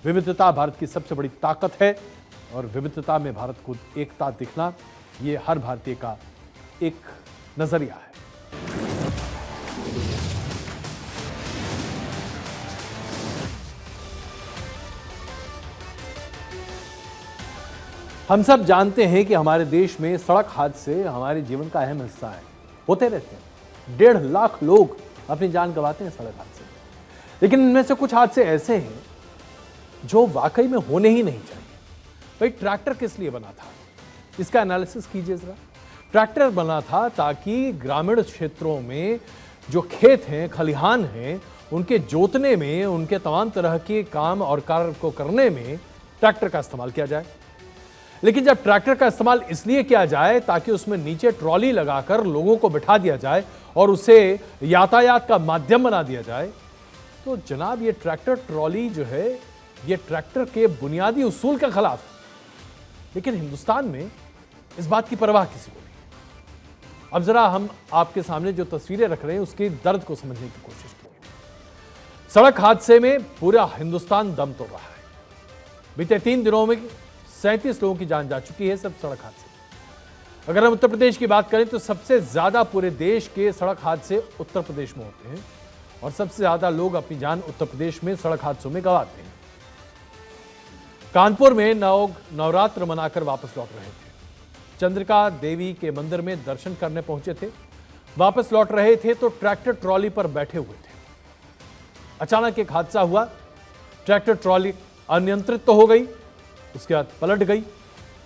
विविधता भारत की सबसे बड़ी ताकत है और विविधता में भारत को एकता दिखना, ये हर भारतीय का एक नजरिया है। हम सब जानते हैं कि हमारे देश में सड़क हादसे हमारे जीवन का अहम हिस्सा है, होते रहते हैं। 1.5 लाख लोग अपनी जान गंवाते हैं सड़क हादसे, लेकिन इनमें से कुछ हादसे ऐसे हैं जो वाकई में होने ही नहीं चाहिए। भाई, ट्रैक्टर किस लिए बना था, इसका एनालिसिस कीजिए जरा। ट्रैक्टर बना था ताकि ग्रामीण क्षेत्रों में जो खेत हैं, खलिहान हैं, उनके जोतने में, उनके तमाम तरह के काम और कार्य को करने में ट्रैक्टर का इस्तेमाल किया जाए। लेकिन जब ट्रैक्टर का इस्तेमाल इसलिए किया जाए ताकि उसमें नीचे ट्रॉली लगाकर लोगों को बिठा दिया जाए और उसे यातायात का माध्यम बना दिया जाए, तो जनाब ये ट्रैक्टर ट्रॉली जो है, ये ट्रैक्टर के बुनियादी उसूल के खिलाफ है। लेकिन हिंदुस्तान में इस बात की परवाह किसी को नहीं। अब जरा हम आपके सामने जो तस्वीरें रख रहे हैं, उसके दर्द को समझने की कोशिश करें। सड़क हादसे में पूरा हिंदुस्तान दम तोड़ रहा है। बीते 3 दिनों में 37 लोगों की जान जा चुकी है, सब सड़क हादसे। अगर हम उत्तर प्रदेश की बात करें तो सबसे ज्यादा पूरे देश के सड़क हादसे उत्तर प्रदेश में होते हैं और सबसे ज्यादा लोग अपनी जान उत्तर प्रदेश में सड़क हादसों में गंवाते हैं। कानपुर में लोग नवरात्र मनाकर वापस लौट रहे थे। चंद्रिका देवी के मंदिर में दर्शन करने पहुंचे थे, वापस लौट रहे थे तो ट्रैक्टर ट्रॉली पर बैठे हुए थे। अचानक एक हादसा हुआ, ट्रैक्टर ट्रॉली अनियंत्रित तो हो गई, उसके बाद पलट गई।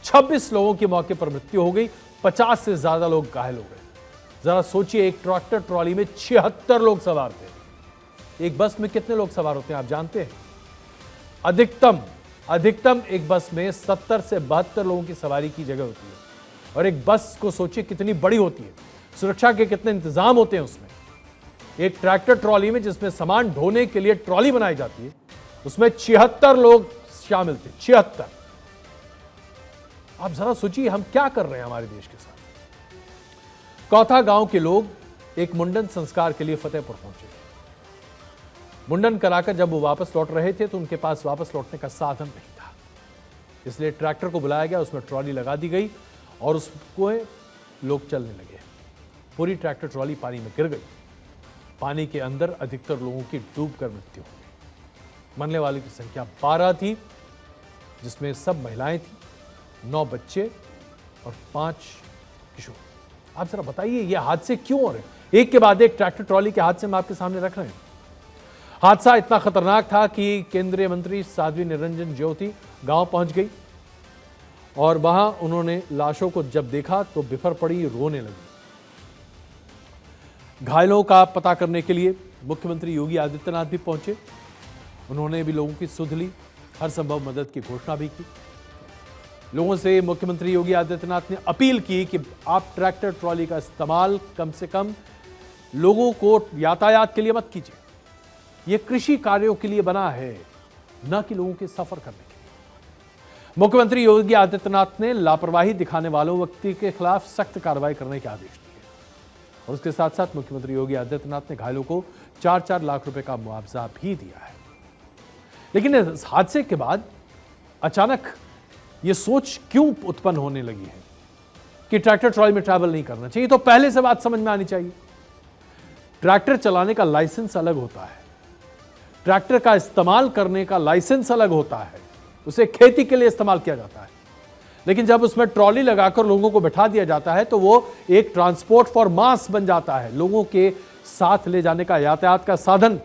26 लोगों की मौके पर मृत्यु हो गई, 50 से ज्यादा लोग घायल हो गए। जरा सोचिए, एक ट्रैक्टर ट्रॉली में 76 लोग सवार थे। एक बस में कितने लोग सवार होते हैं आप जानते हैं? अधिकतम एक बस में 70 से 72 लोगों की सवारी की जगह होती है। और एक बस को सोचिए कितनी बड़ी होती है, सुरक्षा के कितने इंतजाम होते हैं उसमें। एक ट्रैक्टर ट्रॉली में जिसमें सामान ढोने के लिए ट्रॉली बनाई जाती है, उसमें 76 लोग शामिल थे। 76। आप जरा सोचिए हम क्या कर रहे हैं हमारे देश के साथ। कौथा गांव के लोग एक मुंडन संस्कार के लिए फतेहपुर पहुंचे थे। मुंडन कराकर जब वो वापस लौट रहे थे तो उनके पास वापस लौटने का साधन नहीं था, इसलिए ट्रैक्टर को बुलाया गया, उसमें ट्रॉली लगा दी गई और उसको लोग चलने लगे। पूरी ट्रैक्टर ट्रॉली पानी में गिर गई। पानी के अंदर अधिकतर लोगों की डूबकर मृत्यु हो गई। मरने वालों की संख्या 12 थी, जिसमें सब महिलाएं थी, 9 बच्चे और 5 किशोर। आप जरा बताइए ये हादसे क्यों हो रहे हैं? एक के बाद एक ट्रैक्टर ट्रॉली के हादसे में आपके सामने रख रहे हैं। हादसा इतना खतरनाक था कि केंद्रीय मंत्री साध्वी निरंजन ज्योति गांव पहुंच गई और वहां उन्होंने लाशों को जब देखा तो बिफर पड़ी, रोने लगी। घायलों का पता करने के लिए मुख्यमंत्री योगी आदित्यनाथ भी पहुंचे। उन्होंने भी लोगों की सुध ली, हर संभव मदद की घोषणा भी की। लोगों से मुख्यमंत्री योगी आदित्यनाथ ने अपील की कि आप ट्रैक्टर ट्रॉली का इस्तेमाल कम से कम लोगों को यातायात के लिए मत कीजिए। यह कृषि कार्यों के लिए बना है, न कि लोगों के सफर करने के लिए। मुख्यमंत्री योगी आदित्यनाथ ने लापरवाही दिखाने वालों व्यक्ति के खिलाफ सख्त कार्रवाई करने के आदेश दिए और उसके साथ साथ मुख्यमंत्री योगी आदित्यनाथ ने घायलों को 4-4 लाख रुपए का मुआवजा भी दिया है। लेकिन इस हादसे के बाद अचानक यह सोच क्यों उत्पन्न होने लगी है कि ट्रैक्टर ट्रॉली में ट्रैवल नहीं करना चाहिए? तो पहले से बात समझ में आनी चाहिए। ट्रैक्टर चलाने का लाइसेंस अलग होता है, ट्रैक्टर का इस्तेमाल करने का लाइसेंस अलग होता है, उसे खेती के लिए इस्तेमाल किया जाता है। लेकिन जब उसमें ट्रॉली लगाकर लोगों को बैठा दिया जाता है तो वो एक ट्रांसपोर्ट फॉर मास बन जाता है, लोगों के साथ ले जाने का यातायात का साधन।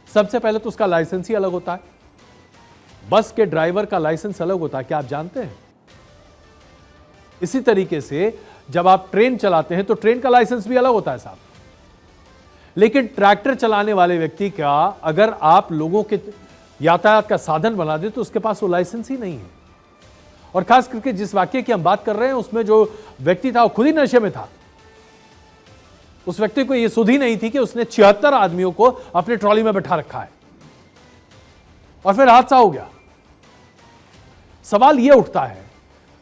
सबसे पहले तो उसका लाइसेंस ही अलग होता है। बस के ड्राइवर का लाइसेंस अलग होता है, क्या आप जानते हैं? इसी तरीके से जब आप ट्रेन चलाते हैं तो ट्रेन का लाइसेंस भी अलग होता है साहब। लेकिन ट्रैक्टर चलाने वाले व्यक्ति का अगर आप लोगों के यातायात का साधन बना दे तो उसके पास वो लाइसेंस ही नहीं है। और खास करके जिस वाक्य की हम बात कर रहे हैं उसमें जो व्यक्ति था वो खुद ही नशे में था। उस व्यक्ति को यह सुध ही नहीं थी कि उसने 76 आदमियों को अपने ट्रॉली में बैठा रखा है और फिर हादसा हो गया। सवाल यह उठता है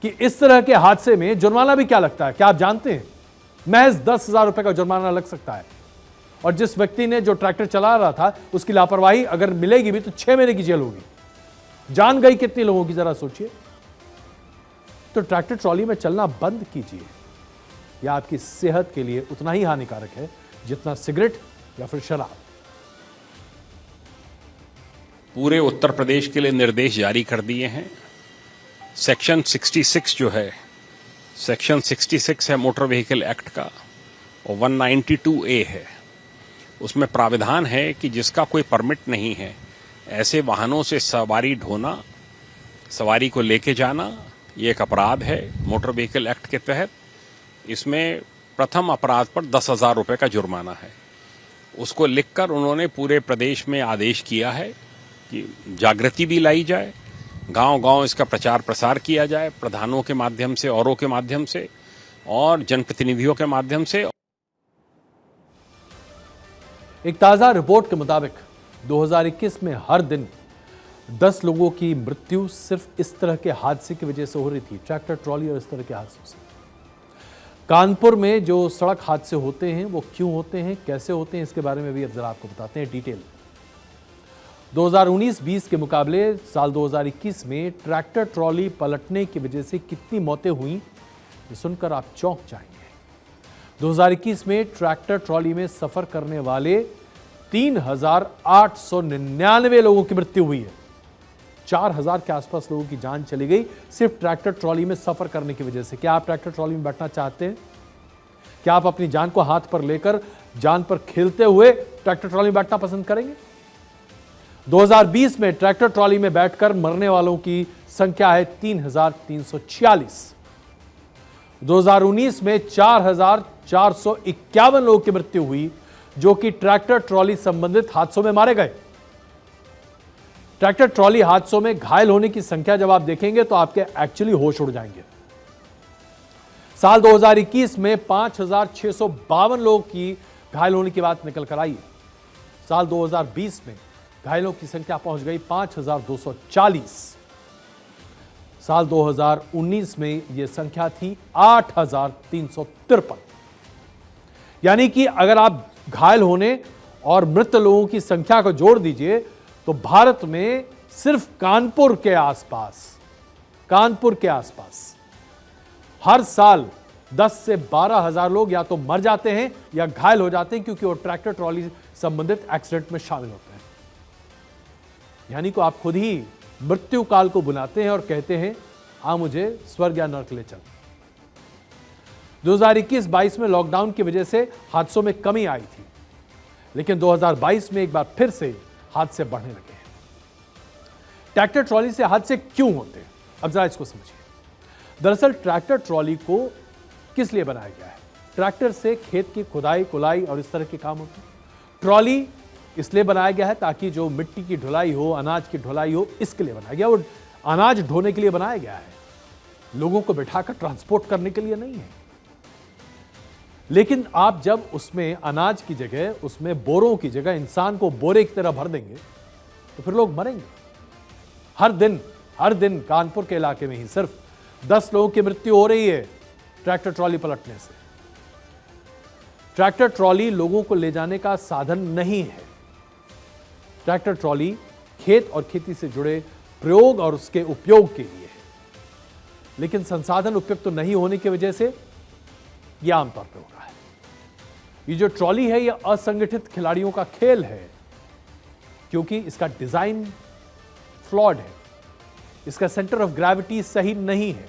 कि इस तरह के हादसे में जुर्माना भी क्या लगता है, क्या आप जानते हैं? महज 10,000 रुपए का जुर्माना लग सकता है। और जिस व्यक्ति ने जो ट्रैक्टर चला रहा था उसकी लापरवाही अगर मिलेगी भी तो 6 महीने की जेल होगी। जान गई कितने लोगों की, जरा सोचिए। तो ट्रैक्टर ट्रॉली में चलना बंद कीजिए। यह आपकी सेहत के लिए उतना ही हानिकारक है जितना सिगरेट या फिर शराब। पूरे उत्तर प्रदेश के लिए निर्देश जारी कर दिए हैं। सेक्शन 66 जो है, सेक्शन 66 है मोटर व्हीकल एक्ट का और 192A है। उसमें प्राविधान है कि जिसका कोई परमिट नहीं है ऐसे वाहनों से सवारी ढोना, सवारी को लेके जाना, ये एक अपराध है मोटर व्हीकल एक्ट के तहत। इसमें प्रथम अपराध पर 10,000 रुपए का जुर्माना है। उसको लिखकर उन्होंने पूरे प्रदेश में आदेश किया है कि जागृति भी लाई जाए, गांव-गांव इसका प्रचार प्रसार किया जाए, प्रधानों के माध्यम से, औरों के माध्यम से और जनप्रतिनिधियों के माध्यम से। एक ताजा रिपोर्ट के मुताबिक 2021 में हर दिन 10 लोगों की मृत्यु सिर्फ इस तरह के हादसे की वजह से हो रही थी, ट्रैक्टर ट्रॉली और इस तरह के हादसों से। कानपुर में जो सड़क हादसे होते हैं वो क्यों होते हैं, कैसे होते हैं, इसके बारे में भी अब जरा आपको बताते हैं डिटेल। 2019-20 के मुकाबले साल 2021 में ट्रैक्टर ट्रॉली पलटने की वजह से कितनी मौतें हुई, ये सुनकर आप चौंक जाएंगे। 2021 में ट्रैक्टर ट्रॉली में सफर करने वाले 3,899 लोगों की मृत्यु हुई है। 4,000 के आसपास लोगों की जान चली गई सिर्फ ट्रैक्टर ट्रॉली में सफर करने की वजह से। क्या आप ट्रैक्टर ट्रॉली में बैठना चाहते हैं? क्या आप अपनी जान को हाथ पर लेकर, जान पर खेलते हुए ट्रैक्टर ट्रॉली में बैठना पसंद करेंगे? 2020 में ट्रैक्टर ट्रॉली में बैठकर मरने वालों की संख्या है 3,346। 2019 में 4,451 लोगों की मृत्यु हुई जो कि ट्रैक्टर ट्रॉली संबंधित हादसों में मारे गए। ट्रैक्टर ट्रॉली हादसों में घायल होने की संख्या जब आप देखेंगे तो आपके एक्चुअली होश उड़ जाएंगे। साल 2021 में 5,652 लोगों की घायल होने की बात निकल कर आई है। साल 2020 में घायलों की संख्या पहुंच गई 5,240। साल 2019 में यह संख्या थी 8,353। यानी कि अगर आप घायल होने और मृत लोगों की संख्या को जोड़ दीजिए तो भारत में सिर्फ कानपुर के आसपास हर साल 10 से 12,000 लोग या तो मर जाते हैं या घायल हो जाते हैं क्योंकि वो ट्रैक्टर ट्रॉली संबंधित एक्सीडेंट में शामिल होते हैं। यानी कि आप खुद ही मृत्यु काल को बुलाते हैं और कहते हैं आ मुझे स्वर्ग या नरक ले चल। 2021-22 में लॉकडाउन की वजह से हादसों में कमी आई थी, लेकिन 2022 में एक बार फिर से हादसे बढ़ने लगे हैं। ट्रैक्टर ट्रॉली से हादसे क्यों होते हैं, अब जरा इसको समझिए। दरअसल ट्रैक्टर ट्रॉली को किस लिए बनाया गया है? ट्रैक्टर से खेत की खुदाई, कुलाई और इस तरह के काम होते हैं। ट्रॉली इसलिए बनाया गया है ताकि जो मिट्टी की ढुलाई हो, अनाज की ढुलाई हो, इसके लिए बनाया गया। वो अनाज ढोने के लिए बनाया गया है, लोगों को बिठाकर ट्रांसपोर्ट करने के लिए नहीं है। लेकिन आप जब उसमें अनाज की जगह, उसमें बोरों की जगह इंसान को बोरे की तरह भर देंगे तो फिर लोग मरेंगे। हर दिन कानपुर के इलाके में ही सिर्फ 10 लोगों की मृत्यु हो रही है ट्रैक्टर ट्रॉली पलटने से। ट्रैक्टर ट्रॉली लोगों को ले जाने का साधन नहीं है। ट्रैक्टर ट्रॉली खेत और खेती से जुड़े प्रयोग और उसके उपयोग के लिए है, लेकिन संसाधन उपयुक्त तो नहीं होने की वजह से यह आमतौर पर हो रहा है। ये जो ट्रॉली है यह असंगठित खिलाड़ियों का खेल है, क्योंकि इसका डिजाइन फ्लॉड है, इसका सेंटर ऑफ ग्रेविटी सही नहीं है,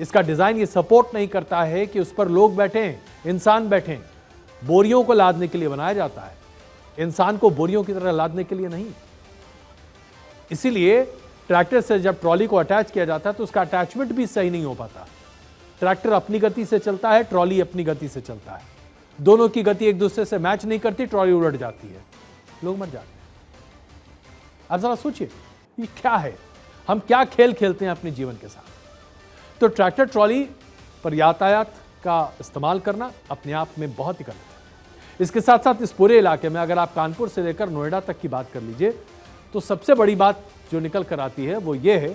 इसका डिजाइन ये सपोर्ट नहीं करता है कि उस पर लोग बैठें, इंसान बैठें। बोरियों को लादने के लिए बनाया जाता है, इंसान को बोरियों की तरह लादने के लिए नहीं। इसीलिए ट्रैक्टर से जब ट्रॉली को अटैच किया जाता है तो उसका अटैचमेंट भी सही नहीं हो पाता। ट्रैक्टर अपनी गति से चलता है, ट्रॉली अपनी गति से चलता है, दोनों की गति एक दूसरे से मैच नहीं करती, ट्रॉली उलट जाती है, लोग मर जाते हैं। आप जरा सोचिए ये क्या है, हम क्या खेल खेलते हैं अपने जीवन के साथ। तो ट्रैक्टर ट्रॉली पर यातायात का इस्तेमाल करना अपने आप में बहुत ही गलत है। इसके साथ साथ इस पूरे इलाके में अगर आप कानपुर से लेकर नोएडा तक की बात कर लीजिए तो सबसे बड़ी बात जो निकल कर आती है वो ये है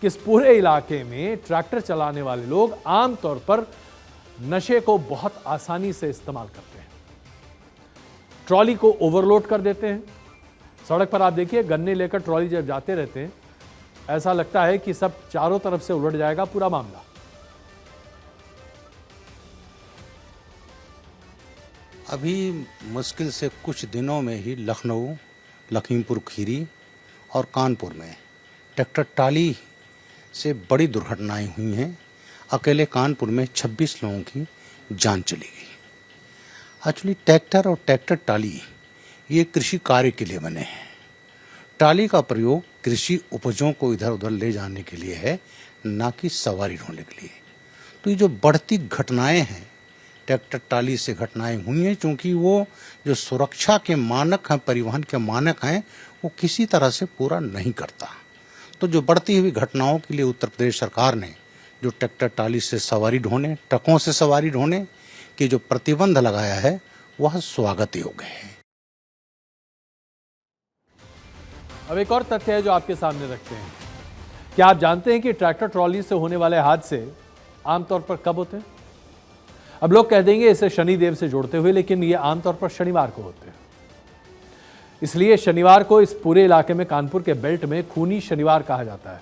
कि इस पूरे इलाके में ट्रैक्टर चलाने वाले लोग आमतौर पर नशे को बहुत आसानी से इस्तेमाल करते हैं। ट्रॉली को ओवरलोड कर देते हैं। सड़क पर आप देखिए गन्ने लेकर ट्रॉली जब जाते रहते हैं ऐसा लगता है कि सब चारों तरफ से उलट जाएगा पूरा मामला। अभी मुश्किल से कुछ दिनों में ही लखनऊ, लखीमपुर खीरी और कानपुर में ट्रैक्टर ट्राली से बड़ी दुर्घटनाएं हुई हैं। अकेले कानपुर में 26 लोगों की जान चली गई। एक्चुअली ट्रैक्टर और ट्रैक्टर ट्राली ये कृषि कार्य के लिए बने हैं। ट्राली का प्रयोग कृषि उपजों को इधर उधर ले जाने के लिए है, ना कि सवारी ढोने के लिए। तो ये जो बढ़ती घटनाएं हैं ट्रैक्टर ट्राली से घटनाएं हुई हैं, क्योंकि वो जो सुरक्षा के मानक हैं, परिवहन के मानक हैं, वो किसी तरह से पूरा नहीं करता। तो जो बढ़ती हुई घटनाओं के लिए उत्तर प्रदेश सरकार ने जो ट्रैक्टर ट्राली से सवारी ढोने, ट्रकों से सवारी ढोने की जो प्रतिबंध लगाया है वह स्वागत योग्य है। अब एक और तथ्य है जो आपके सामने रखते हैं। क्या आप जानते हैं कि ट्रैक्टर ट्रॉली से होने वाले हादसे आमतौर पर कब होते हैं? अब लोग कह देंगे इसे शनिदेव से जोड़ते हुए, लेकिन ये आमतौर पर शनिवार को होते हैं। इसलिए शनिवार को इस पूरे इलाके में, कानपुर के बेल्ट में खूनी शनिवार कहा जाता है।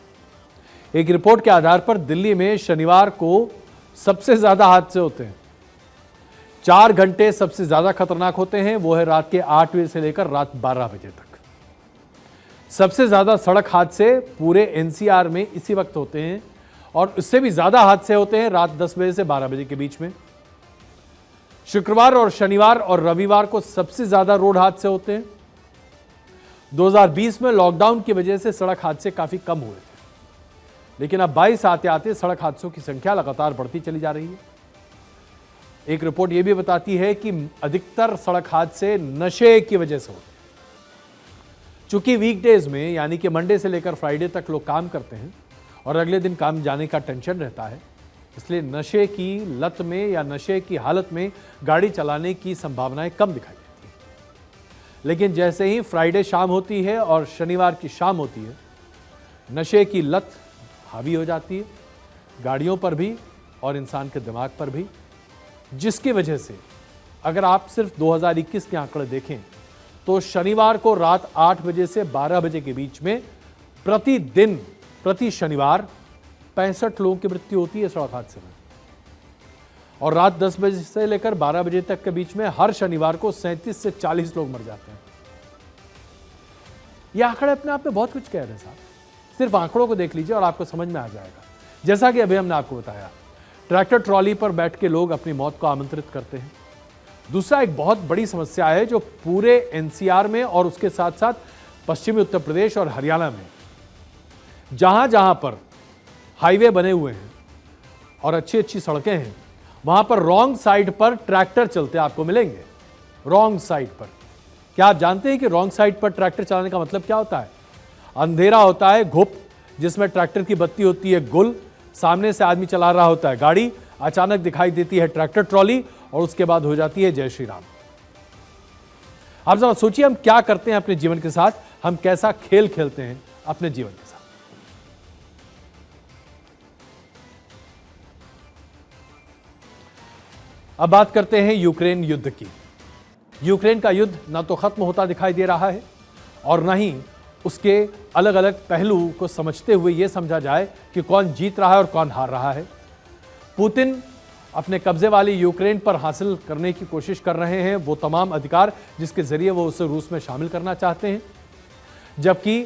एक रिपोर्ट के आधार पर दिल्ली में शनिवार को सबसे ज्यादा हादसे होते हैं। 4 घंटे सबसे ज्यादा खतरनाक होते हैं, वो है रात के 8 बजे से लेकर रात 12 बजे तक। सबसे ज्यादा सड़क हादसे पूरे एनसीआर में इसी वक्त होते हैं, और इससे भी ज्यादा हादसे होते हैं रात 10 बजे से 12 बजे के बीच में। शुक्रवार और शनिवार और रविवार को सबसे ज्यादा रोड हादसे होते हैं। 2020 में लॉकडाउन की वजह से सड़क हादसे काफी कम हुए थे, लेकिन अब 22 आते आते सड़क हादसों की संख्या लगातार बढ़ती चली जा रही है। एक रिपोर्ट यह भी बताती है कि अधिकतर सड़क हादसे नशे की वजह से होते हैं। चूंकि वीकडेज में यानी कि मंडे से लेकर फ्राइडे तक लोग काम करते हैं और अगले दिन काम जाने का टेंशन रहता है, इसलिए नशे की लत में या नशे की हालत में गाड़ी चलाने की संभावनाएं कम दिखाई देती हैं। लेकिन जैसे ही फ्राइडे शाम होती है और शनिवार की शाम होती है, नशे की लत हावी हो जाती है गाड़ियों पर भी और इंसान के दिमाग पर भी, जिसकी वजह से अगर आप सिर्फ 2021 के आंकड़े देखें तो शनिवार को रात 8 बजे से 12 बजे के बीच में प्रतिदिन, प्रति शनिवार 65 लोगों की मृत्यु होती है सड़क हादसे में, और रात 10 बजे से लेकर 12 बजे तक के बीच में हर शनिवार को 37 से 40 लोग मर जाते हैं। यह आंकड़े अपने आप में बहुत कुछ कह रहे हैं साहब। सिर्फ आंकड़ों को देख लीजिए और आपको समझ में आ जाएगा। जैसा कि अभी हमने आपको बताया, ट्रैक्टर ट्रॉली पर बैठ के लोग अपनी मौत को आमंत्रित करते हैं। दूसरा एक बहुत बड़ी समस्या है जो पूरे एनसीआर में और उसके साथ साथ पश्चिमी उत्तर प्रदेश और हरियाणा में जहां जहां पर हाईवे बने हुए हैं और अच्छी अच्छी सड़कें हैं, वहां पर रॉन्ग साइड पर ट्रैक्टर चलते आपको मिलेंगे। रॉन्ग साइड पर, क्या आप जानते हैं कि रॉन्ग साइड पर ट्रैक्टर चलाने का मतलब क्या होता है? अंधेरा होता है, घुप, जिसमें ट्रैक्टर की बत्ती होती है गुल, सामने से आदमी चला रहा होता है गाड़ी, अचानक दिखाई देती है ट्रैक्टर ट्रॉली और उसके बाद हो जाती है जय श्री राम। आप जरा सोचिए, हम क्या करते हैं अपने जीवन के साथ, हम कैसा खेल खेलते हैं अपने जीवन के साथ। अब बात करते हैं यूक्रेन युद्ध की। यूक्रेन का युद्ध ना तो खत्म होता दिखाई दे रहा है और ना ही उसके अलग अलग पहलू को समझते हुए यह समझा जाए कि कौन जीत रहा है और कौन हार रहा है। पुतिन अपने कब्जे वाली यूक्रेन पर हासिल करने की कोशिश कर रहे हैं वो तमाम अधिकार जिसके जरिए वो उसे रूस में शामिल करना चाहते हैं, जबकि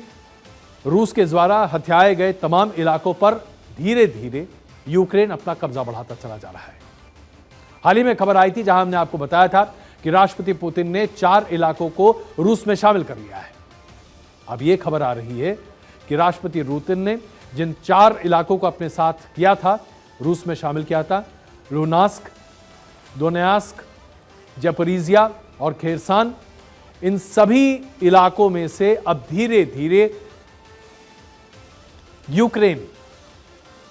रूस के द्वारा हथियाए गए तमाम इलाकों पर धीरे धीरे यूक्रेन अपना कब्जा बढ़ाता चला जा रहा है। हाल ही में खबर आई थी जहां हमने आपको बताया था कि राष्ट्रपति पुतिन ने 4 इलाकों को रूस में शामिल कर लिया है। अब यह खबर आ रही है कि राष्ट्रपति पुतिन ने जिन 4 इलाकों को अपने साथ किया था, रूस में शामिल किया था, लुहांस्क, दोनेत्स्क, ज़पोरिज़िया और खेरसन, इन सभी इलाकों में से अब धीरे धीरे यूक्रेन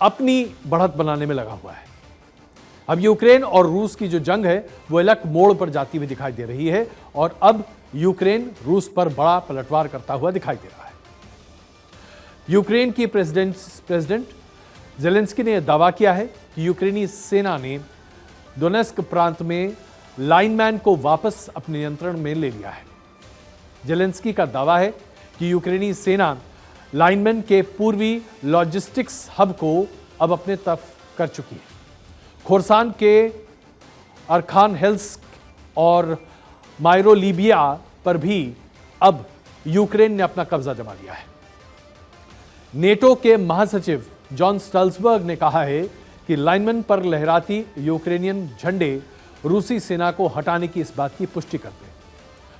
अपनी बढ़त बनाने में लगा हुआ है। अब यूक्रेन और रूस की जो जंग है वो अलग मोड़ पर जाती हुई दिखाई दे रही है और अब यूक्रेन रूस पर बड़ा पलटवार करता हुआ दिखाई दे रहा है। यूक्रेन की प्रेसिडेंट ज़ेलेंस्की ने यह दावा किया है कि यूक्रेनी सेना ने डोनेट्स्क प्रांत में लाइनमैन को वापस अपने नियंत्रण में ले लिया है। ज़ेलेंस्की का दावा है कि यूक्रेनी सेना लाइनमैन के पूर्वी लॉजिस्टिक्स हब को अब अपने तरफ कर चुकी है। खोरसान के अरखानहेल्स्क और मायरोलिबिया पर भी अब यूक्रेन ने अपना कब्जा जमा लिया है। नेटो के महासचिव जॉन स्टोल्टनबर्ग ने कहा है कि लाइनमैन पर लहराती यूक्रेनियन झंडे रूसी सेना को हटाने की इस बात की पुष्टि करते हैं।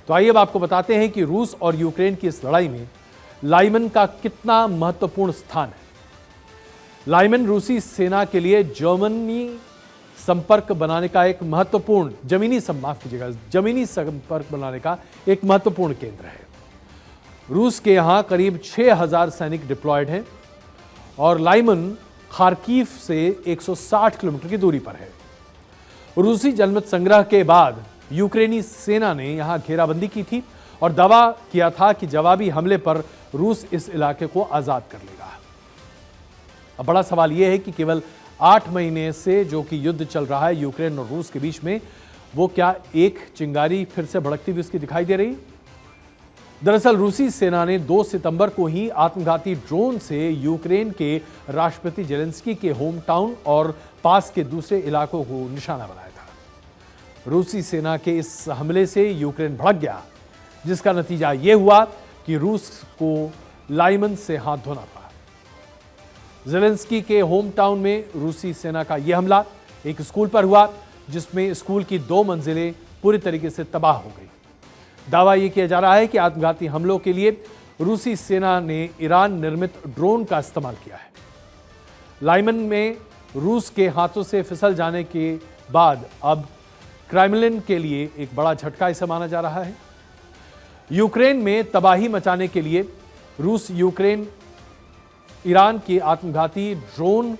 तो आइए अब आपको बताते हैं कि रूस और यूक्रेन की इस लड़ाई में लाइनमैन का कितना महत्वपूर्ण स्थान है। लाइनमैन रूसी सेना के लिए जर्मनी संपर्क बनाने का एक महत्वपूर्ण जमीनी संपर्क बनाने का एक महत्वपूर्ण केंद्र है। रूस के यहां करीब 6000 सैनिक डिप्लॉयड हैं और लाइनमैन खार्किव से 160 किलोमीटर की दूरी पर है। रूसी जनमत संग्रह के बाद यूक्रेनी सेना ने यहां घेराबंदी की थी और दावा किया था कि जवाबी हमले पर रूस इस इलाके को आजाद कर लेगा। अब बड़ा सवाल यह है कि केवल 8 महीने से जो कि युद्ध चल रहा है यूक्रेन और रूस के बीच में, वो क्या एक चिंगारी फिर से भड़कती हुई उसकी दिखाई दे रही? दरअसल रूसी सेना ने 2 सितंबर को ही आत्मघाती ड्रोन से यूक्रेन के राष्ट्रपति ज़ेलेंस्की के होम टाउन और पास के दूसरे इलाकों को निशाना बनाया था। रूसी सेना के इस हमले से यूक्रेन भड़क गया, जिसका नतीजा यह हुआ कि रूस को लाइनमैन से हाथ धोना पड़ा। ज़ेलेंस्की के होम टाउन में रूसी सेना का यह हमला एक स्कूल पर हुआ, जिसमें स्कूल की 2 मंजिलें पूरी तरीके से तबाह हो गई। दावा यह किया जा रहा है कि आत्मघाती हमलों के लिए रूसी सेना ने ईरान निर्मित ड्रोन का इस्तेमाल किया है। लाइनमैन में रूस के हाथों से फिसल जाने के बाद अब क्रेमलिन के लिए एक बड़ा झटका इसे माना जा रहा है। यूक्रेन में तबाही मचाने के लिए रूस ईरान की आत्मघाती ड्रोन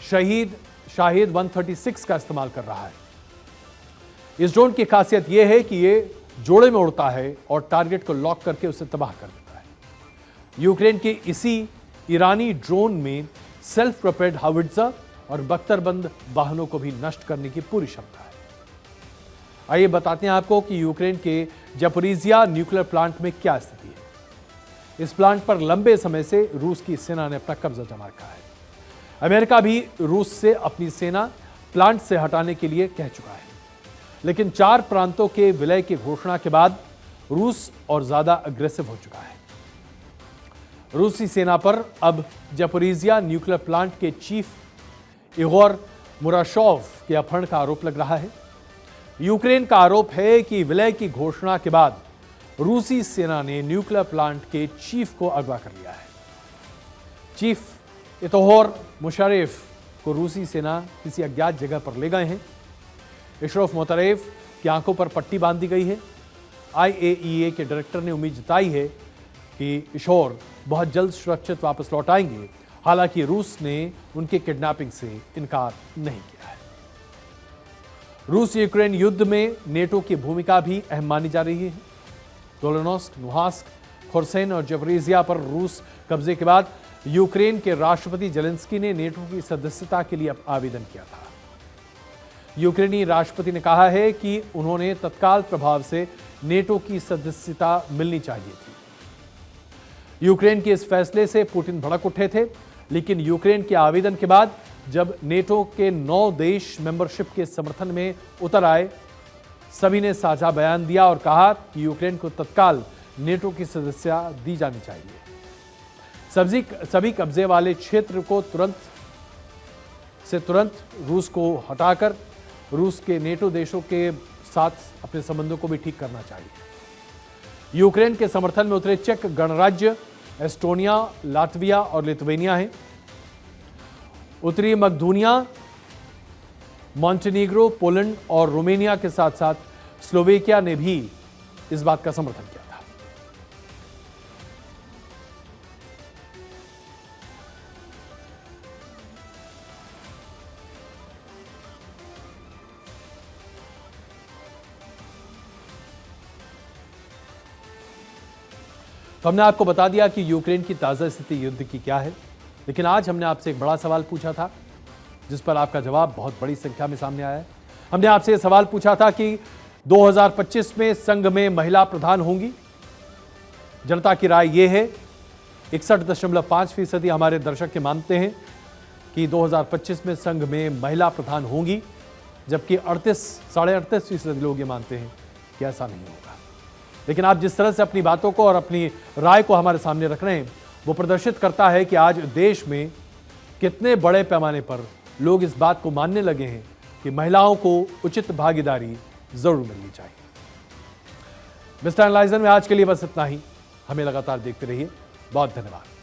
शाहिद 136 का इस्तेमाल कर रहा है। इस ड्रोन की खासियत यह है कि यह जोड़े में उड़ता है और टारगेट को लॉक करके उसे तबाह कर देता है। यूक्रेन के इसी ईरानी ड्रोन में सेल्फ प्रोपेल्ड हावित्ज़र और बख्तरबंद वाहनों को भी नष्ट करने की पूरी क्षमता है। आइए बताते हैं आपको कि यूक्रेन के ज़पोरिज़िया न्यूक्लियर प्लांट में क्या स्थिति है। इस प्लांट पर लंबे समय से रूस की सेना ने अपना कब्जा जमा रखा है। अमेरिका भी रूस से अपनी सेना प्लांट से हटाने के लिए कह चुका है, लेकिन 4 प्रांतों के विलय की घोषणा के बाद रूस और ज्यादा अग्रेसिव हो चुका है। रूसी सेना पर अब ज़पोरिज़िया न्यूक्लियर प्लांट के चीफ इगोर मुराशोव के अपहरण का आरोप लग रहा है। यूक्रेन का आरोप है कि विलय की घोषणा के बाद रूसी सेना ने न्यूक्लियर प्लांट के चीफ को अगवा कर लिया है। चीफ इतोहोर मुशर्रफ को रूसी सेना किसी अज्ञात जगह पर ले गए हैं। इशरफ मोतरेफ की आंखों पर पट्टी बांध दी गई है। IAEA के डायरेक्टर ने उम्मीद जताई है कि इशोर बहुत जल्द सुरक्षित वापस लौट आएंगे, हालांकि रूस ने उनके किडनैपिंग से इनकार नहीं किया है। रूस यूक्रेन युद्ध में नेटो की भूमिका भी अहम मानी जा रही है। डोलोनोस्क, लुहांस्क, खोर्सेन और जपरीजिया पर रूस कब्जे के बाद यूक्रेन के राष्ट्रपति जेलेंस्की ने नेटो की सदस्यता के लिए आवेदन किया था। यूक्रेनी राष्ट्रपति ने कहा है कि उन्होंने तत्काल प्रभाव से नेटो की सदस्यता मिलनी चाहिए थी। यूक्रेन के इस फैसले से पुतिन भड़क उठे थे, लेकिन यूक्रेन के आवेदन के बाद जब नेटो के 9 देश मेंबरशिप के समर्थन में उतर आए, सभी ने साझा बयान दिया और कहा कि यूक्रेन को तत्काल नेटो की सदस्यता दी जानी चाहिए। सभी कब्जे वाले क्षेत्र को तुरंत रूस को हटाकर रूस के नेटो देशों के साथ अपने संबंधों को भी ठीक करना चाहिए। यूक्रेन के समर्थन में उतरे चेक गणराज्य, एस्टोनिया, लातविया और लिथुआनिया हैं। उत्तरी मकदूनिया, मॉन्टेनीग्रो, पोलैंड और रोमानिया के साथ साथ स्लोवेकिया ने भी इस बात का समर्थन किया था। तो हमने आपको बता दिया कि यूक्रेन की ताजा स्थिति युद्ध की क्या है, लेकिन आज हमने आपसे एक बड़ा सवाल पूछा था जिस पर आपका जवाब बहुत बड़ी संख्या में सामने आया है। हमने आपसे यह सवाल पूछा था कि 2025 में संघ में महिला प्रधान होंगी। जनता की राय यह है, 61.5% हमारे दर्शक के मानते हैं कि 2025 में संघ में महिला प्रधान होंगी, जबकि 38.5% लोग ये मानते हैं कि ऐसा नहीं होगा। लेकिन आप जिस तरह से अपनी बातों को और अपनी राय को हमारे सामने रख रहे हैं, वो प्रदर्शित करता है कि आज देश में कितने बड़े पैमाने पर लोग इस बात को मानने लगे हैं कि महिलाओं को उचित भागीदारी जरूर मिलनी चाहिए। मिस्टर एनालाइजर में आज के लिए बस इतना ही। हमें लगातार देखते रहिए। बहुत धन्यवाद।